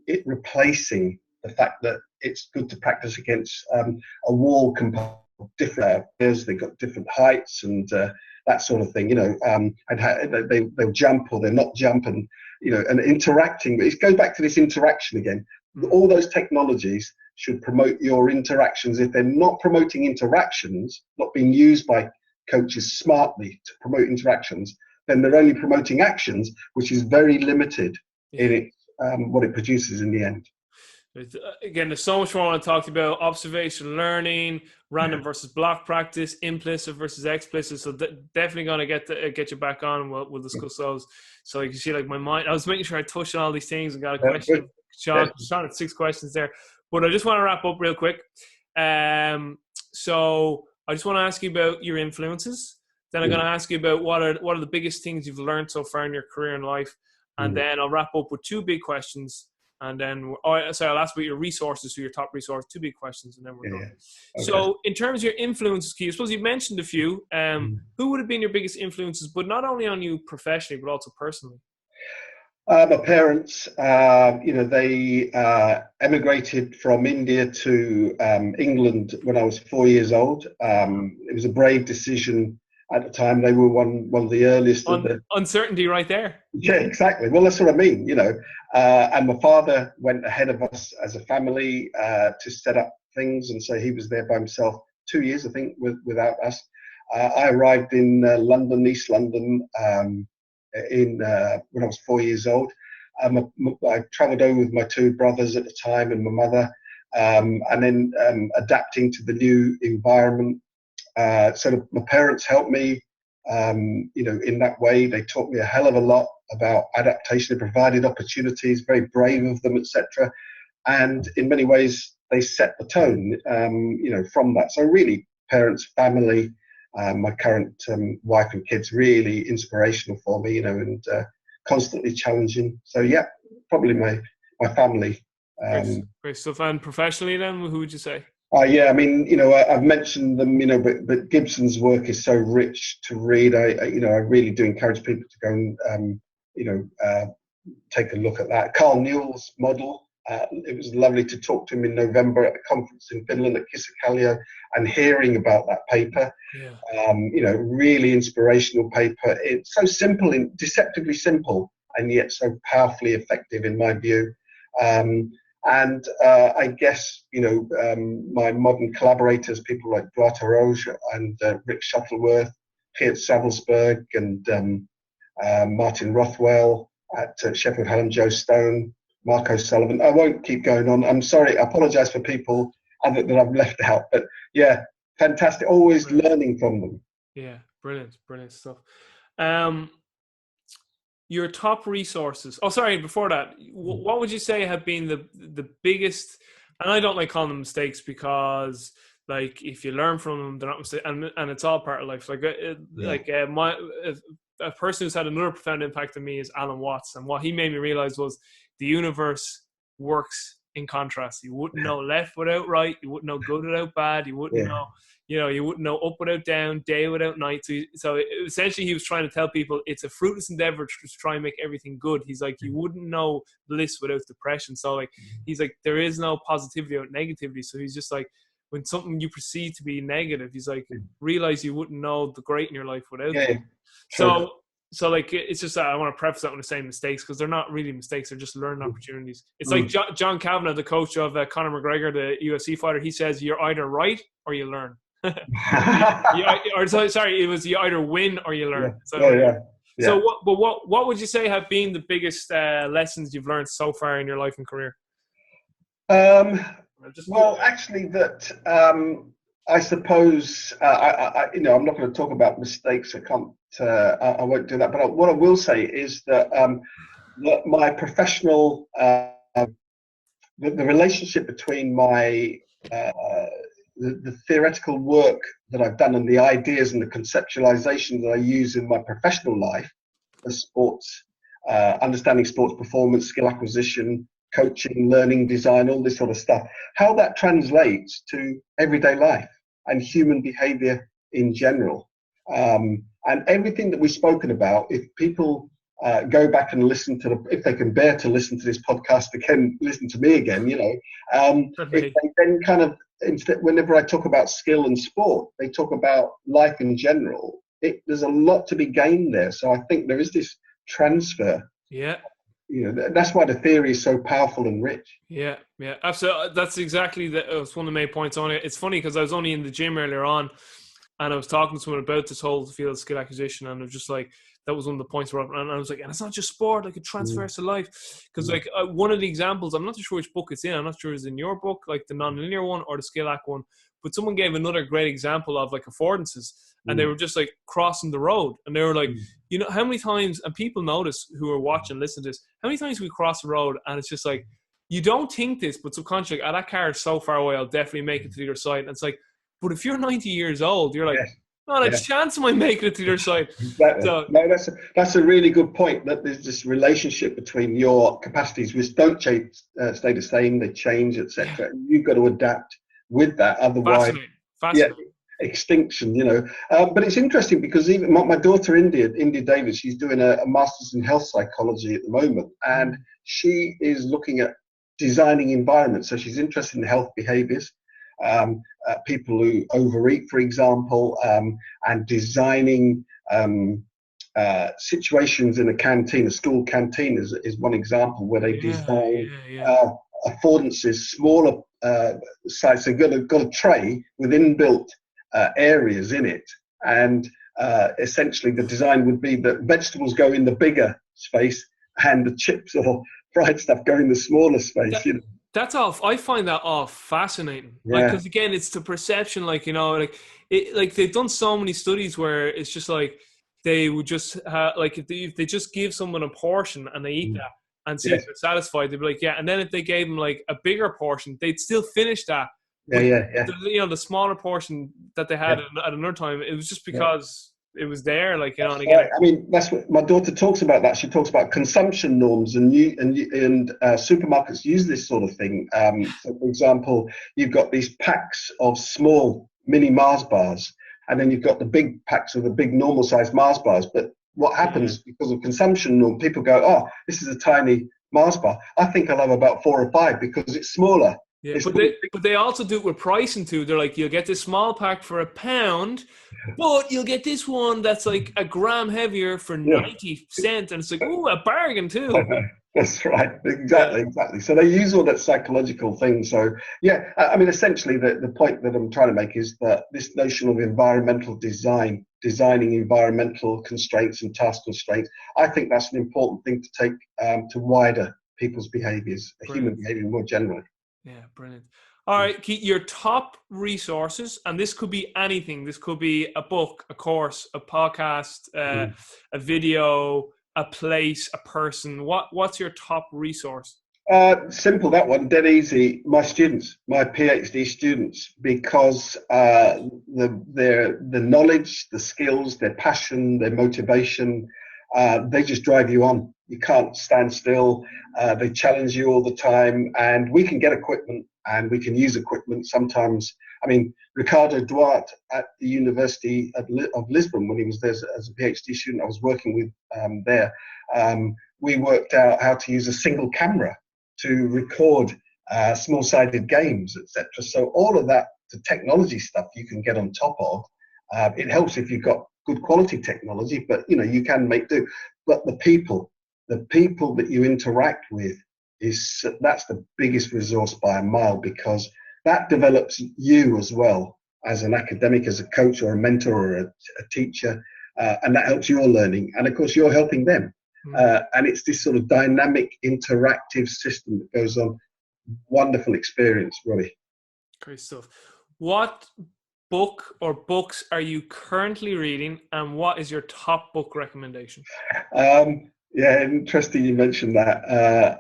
it replacing the fact that it's good to practice against a wall composed of different players. They've got different heights and that sort of thing. And they'll jump or they'll not jump, and and interacting. It goes back to this interaction again. All those technologies should promote your interactions. If they're not promoting interactions, not being used by coaches smartly to promote interactions, then they're only promoting actions, which is very limited in it, what it produces in the end. Again, there's so much more I want to talk about: observational learning, random versus block practice, implicit versus explicit. So definitely going to get you back on, and we'll discuss those. So you can see, like, my mind, I was making sure I touched on all these things and got a question. Sean had 6 questions there, but I just want to wrap up real quick. So I just want to ask you about your influences. Then I'm going to ask you about what are the biggest things you've learned so far in your career and life, and then I'll wrap up with 2 big questions. And then, I'll ask about your resources, so your top resource, 2 big questions, and then we're done. Okay. So in terms of your influences, Keith, I suppose you mentioned a few. Who would have been your biggest influences, but not only on you professionally, but also personally? My parents, they emigrated from India to England when I was 4 years old. It was a brave decision at the time. They were one of the earliest. Uncertainty right there. Yeah, exactly. Well, that's what I mean, and my father went ahead of us as a family to set up things, and so he was there by himself 2 years, I think, without us. I arrived in London, East London, when I was 4 years old. I travelled over with my 2 brothers at the time and my mother, and then adapting to the new environment. So my parents helped me, in that way. They taught me a hell of a lot about adaptation. They provided opportunities, very brave of them, etc. And in many ways, they set the tone, from that. So really, parents, family, my current wife and kids, really inspirational for me, and constantly challenging. So yeah, probably my family. Great stuff. And professionally then, who would you say? Yeah, I mean, I've mentioned them, but Gibson's work is so rich to read. I really do encourage people to go and, take a look at that. Carl Newell's model. It was lovely to talk to him in November at a conference in Finland at Ecological and hearing about that paper. Really inspirational paper. It's so simple, deceptively simple, and yet so powerfully effective in my view. And I guess, my modern collaborators, people like Duarte Roche and Rick Shuttleworth, Geert Savelsberg and Martin Rothwell at Sheffield Hallam, Joe Stone, Marco Sullivan. I won't keep going on. I'm sorry. I apologise for people that I've left out. But yeah, fantastic. Always learning from them. Yeah, brilliant stuff. Your top resources. Oh, sorry. Before that, what would you say have been the biggest? And I don't like calling them mistakes because, like, if you learn from them, they're not mistakes, and it's all part of life. A person who's had another profound impact on me is Alan Watts, and what he made me realize was the universe works in contrast. You wouldn't know left without right. You wouldn't know good without bad. You wouldn't know. You wouldn't know up without down, day without night. So essentially, he was trying to tell people it's a fruitless endeavor to try and make everything good. He's like, you wouldn't know bliss without depression. So he's like, there is no positivity without negativity. So he's just like, when something you perceive to be negative, he's like, realize you wouldn't know the great in your life without it. So like, it's just that I want to preface that with saying mistakes, because they're not really mistakes; they're just learning opportunities. It's like John Kavanagh, the coach of Conor McGregor, the UFC fighter. He says, "You're either right or you learn." Sorry, it was you either win or you learn. So what would you say have been the biggest lessons you've learned so far in your life and career? Well, actually, that I suppose I'm not going to talk about mistakes. I can't. I won't do that. But what I will say is that that my professional, the relationship between my the theoretical work that I've done and the ideas and the conceptualization that I use in my professional life, the sports, understanding sports performance, skill acquisition, coaching, learning, design, all this sort of stuff, how that translates to everyday life and human behavior in general. And everything that we've spoken about, if people go back and listen to if they can bear to listen to this podcast again, listen to me again, if they then kind of, instead, whenever I talk about skill and sport, they talk about life in general, there's a lot to be gained there. So I think there is this transfer. Yeah. That's why the theory is so powerful and rich. Yeah, absolutely. That's exactly that's one of the main points on it. It's funny because I was only in the gym earlier on, and I was talking to someone about this whole field of skill acquisition, and it was just like, that was one of the points where and I was like, and it's not just sport, like it transfers to life. Because like one of the examples, I'm not too sure which book it's in. I'm not sure it's in your book, like the nonlinear one or the skill act one. But someone gave another great example of like affordances, and they were just like crossing the road, and they were like, how many times, and people notice who are watching, listen to this, how many times we cross the road, and it's just like, you don't think this, but subconsciously, like, that car is so far away, I'll definitely make it to the other side. And it's like, but if you're 90 years old, you're like, not a chance am I making it to the other side. Exactly. So, no, that's a really good point, that there's this relationship between your capacities, which don't stay the same, they change, etc. You've got to adapt with that, otherwise Fascinating. Extinction, but it's interesting because even my daughter India Davis, she's doing a master's in health psychology at the moment, and she is looking at designing environments. So she's interested in health behaviors, people who overeat, for example, and designing situations in a school canteen is one example where they design affordances, smaller size. So got a tray with inbuilt areas in it, and essentially the design would be that vegetables go in the bigger space and the chips or fried stuff go in the smaller space. That's all. I find that all fascinating. Like, because again, it's the perception. Like, like they've done so many studies where it's just like they would just like if they just give someone a portion and they eat that and see if they're satisfied, they'd be like, and then if they gave them like a bigger portion, they'd still finish that. The smaller portion that they had at another time, it was just because it was there, like, and again. I mean, that's what my daughter talks about. That she talks about consumption norms, and supermarkets use this sort of thing. So for example, you've got these packs of small mini Mars bars, and then you've got the big packs of the big normal sized Mars bars. But what happens because of consumption norm? People go, "Oh, this is a tiny Mars bar. I think I'll have about 4 or 5 because it's smaller." Yeah, but they also do it with pricing too. They're like, you'll get this small pack for £1, but you'll get this one that's like a gram heavier for 90 cents, and it's like, ooh, a bargain too. That's right, exactly. So they use all that psychological thing. So I mean, essentially, the point that I'm trying to make is that this notion of environmental designing environmental constraints and task constraints, I think that's an important thing to take to wider people's behaviours, human behaviour more generally. Yeah, brilliant. All right, Keith, your top resources, and this could be anything. This could be a book, a course, a podcast, a video, a place, a person. What's your top resource? Simple, that one, dead easy. My students, my PhD students, because the knowledge, the skills, their passion, their motivation, they just drive you on. You can't stand still. They challenge you all the time, and we can get equipment and we can use equipment sometimes. I mean, Ricardo Duarte at the University of Lisbon, when he was there as a PhD student, I was working with there. We worked out how to use a single camera to record small-sided games, etc. So all of that, the technology stuff you can get on top of. It helps if you've got good quality technology, but you can make do. But the people that you interact with that's the biggest resource by a mile, because that develops you as well as an academic, as a coach or a mentor or a teacher, and that helps your learning. And of course, you're helping them. And it's this sort of dynamic, interactive system that goes on. Wonderful experience, Robbie. Great stuff. What book or books are you currently reading, and what is your top book recommendation? Yeah, interesting you mentioned that.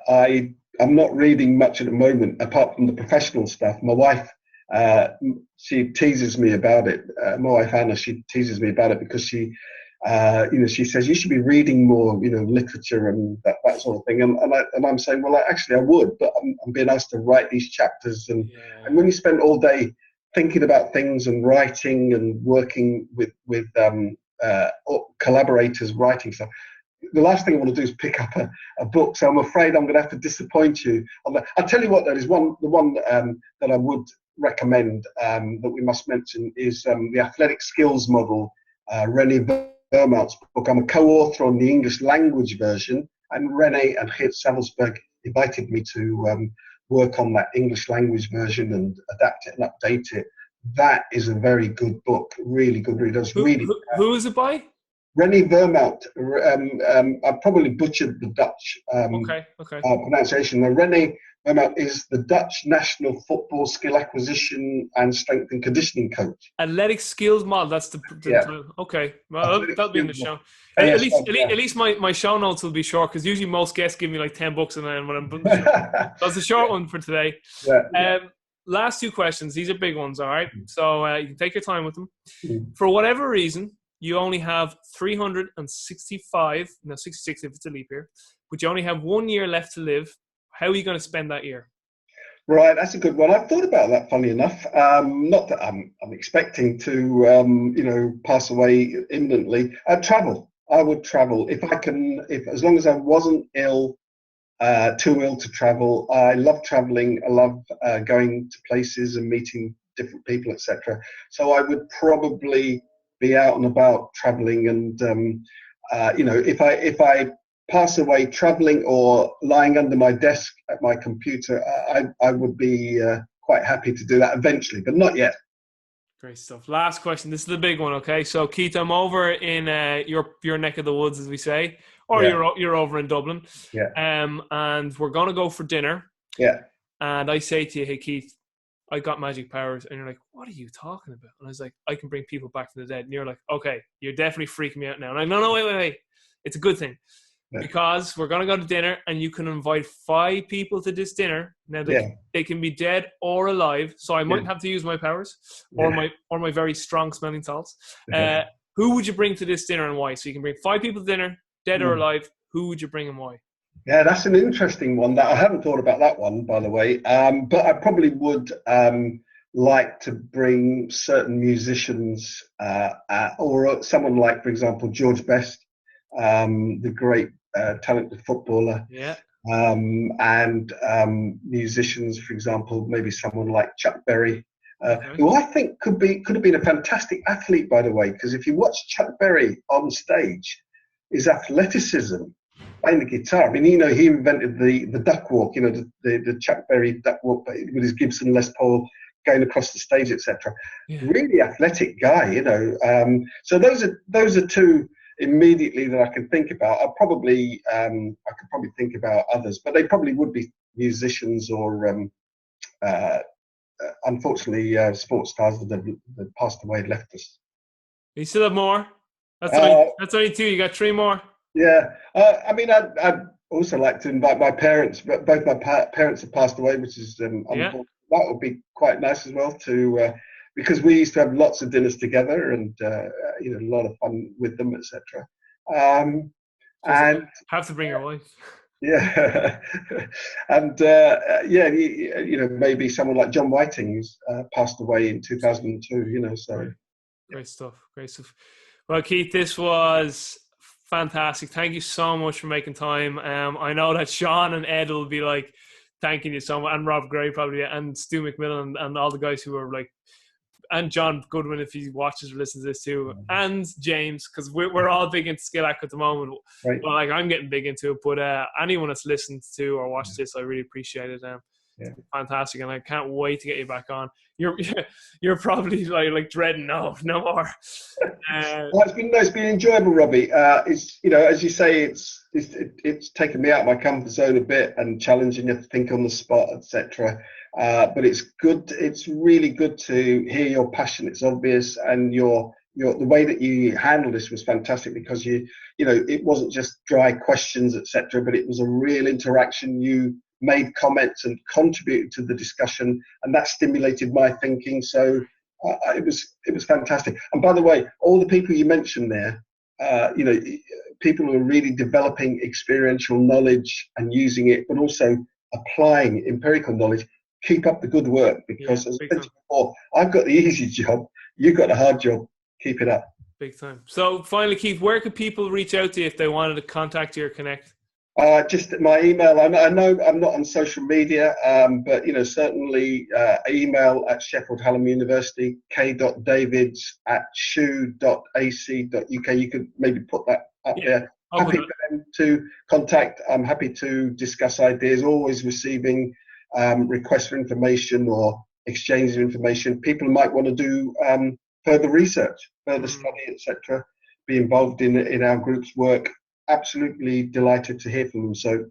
I'm not reading much at the moment, apart from the professional stuff. My wife, she teases me about it. My wife Anna, she teases me about it because she says you should be reading more, literature and that sort of thing. And I'm saying, well, actually I would, but I'm being asked to write these chapters, and when you spend all day thinking about things and writing and working with collaborators writing stuff, the last thing I want to do is pick up a book. So I'm afraid I'm going to have to disappoint you. I'll tell you what, the one that I would recommend, that we must mention, is the Athletic Skills Model, René Vermaat's book. I'm a co-author on the English language version, and René and Geert Savelsberg invited me to work on that English language version and adapt it and update it. That is a very good book, really good read. Who is it by? René Vermaat. I probably butchered the Dutch pronunciation. Now, René Vermaat is the Dutch national football skill acquisition and strength and conditioning coach. Athletic Skills Model. That's the okay. Well, that'll be in the show. At least my show notes will be short, because usually most guests give me like 10 books, and then when I'm that's the short one for today. Last two questions. These are big ones. All right, so you can take your time with them. For whatever reason, you only have 365, 66 if it's a leap year, but you only have 1 year left to live. How are you going to spend that year? Right, that's a good one. I've thought about that, funny enough. Not that I'm expecting to, pass away imminently. I'd travel. I would travel if I can, as long as I wasn't ill, too ill to travel. I love traveling. I love going to places and meeting different people, etc. So I would probably be out and about traveling, and if I pass away traveling or lying under my desk at my computer, I would be quite happy to do that eventually, but not yet. Great stuff. Last question. This is the big one. Okay, so Keith, I'm over in your neck of the woods, as we say, or you're over in Dublin. And we're gonna go for dinner. And I say to you, hey Keith, I got magic powers, and you're like, what are you talking about? And I was like, I can bring people back from the dead. And you're like, okay, you're definitely freaking me out now. And I'm like, no, wait. It's a good thing. Because we're going to go to dinner, and you can invite 5 people to this dinner. Now, they can be dead or alive, so I might have to use my powers or my very strong smelling salts. Who would you bring to this dinner, and why? So you can bring 5 people to dinner, dead or alive. Who would you bring, and why? Yeah, that's an interesting one. That I haven't thought about that one, by the way. But I probably would like to bring certain musicians, or someone like, for example, George Best, the great talented footballer. And musicians, for example, maybe someone like Chuck Berry, who I think could have been a fantastic athlete, by the way, because if you watch Chuck Berry on stage, his athleticism, playing the guitar. I mean, he invented the duck walk, the Chuck Berry duck walk, but with his Gibson Les Paul going across the stage, etc. Really athletic guy, So those are two immediately that I can think about. I could probably think about others, but they probably would be musicians or unfortunately sports stars that passed away and left us. You still have more? That's only 2. You got 3 more. I mean, I'd also like to invite my parents, but both my parents have passed away, which is that would be quite nice as well, to because we used to have lots of dinners together, and a lot of fun with them, etc. And have to bring your wife. And maybe someone like John Whiting, who's passed away in 2002. So great stuff. Well, Keith, this was fantastic. Thank you so much for making time. I know that Sean and Ed will be like thanking you so much, and Rob Gray probably, and Stu McMillan, and all the guys who are like and John Goodwin, if he watches or listens to this too, and James, because we're all big into Skill Hack at the moment. Right. Well, like I'm getting big into it, but anyone that's listened to or watched this, I really appreciate it. It's fantastic, and I can't wait to get you back on. You're probably like dreading no more. Well, it's been enjoyable, Robbie. It's as you say, it's taken me out of my comfort zone a bit and challenging you to think on the spot, etc. But it's good. It's really good to hear your passion. It's obvious, and the way that you handled this was fantastic, because it wasn't just dry questions, etc. But it was a real interaction. You made comments and contributed to the discussion, and that stimulated my thinking. So it was fantastic. And by the way, all the people you mentioned there, people who are really developing experiential knowledge and using it, but also applying empirical knowledge. Keep up the good work, because as I mentioned before, I've got the easy job, you've got the hard job. Keep it up. Big time. So finally, Keith, where could people reach out to you if they wanted to contact you or connect? Just my email. I know I'm not on social media, but certainly email at Sheffield Hallam University, k.davids@shu.ac.uk. You could maybe put that up there. Happy for them to contact. I'm happy to discuss ideas. Always receiving requests for information or exchange of information. People might want to do further research, further study, etc. Be involved in our group's work. Absolutely delighted to hear from them. So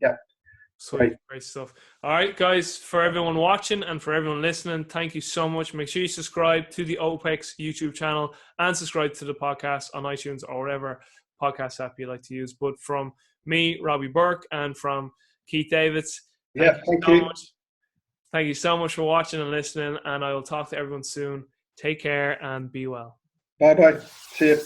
Sweet, great stuff. All right, guys, for everyone watching and for everyone listening, thank you so much. Make sure you subscribe to the OPEX YouTube channel and subscribe to the podcast on iTunes or whatever podcast app you like to use. But from me, Robbie Burke, and from Keith Davids, thank you so much. Thank you so much for watching and listening, and I will talk to everyone soon. Take care and be well. Bye-bye. See you.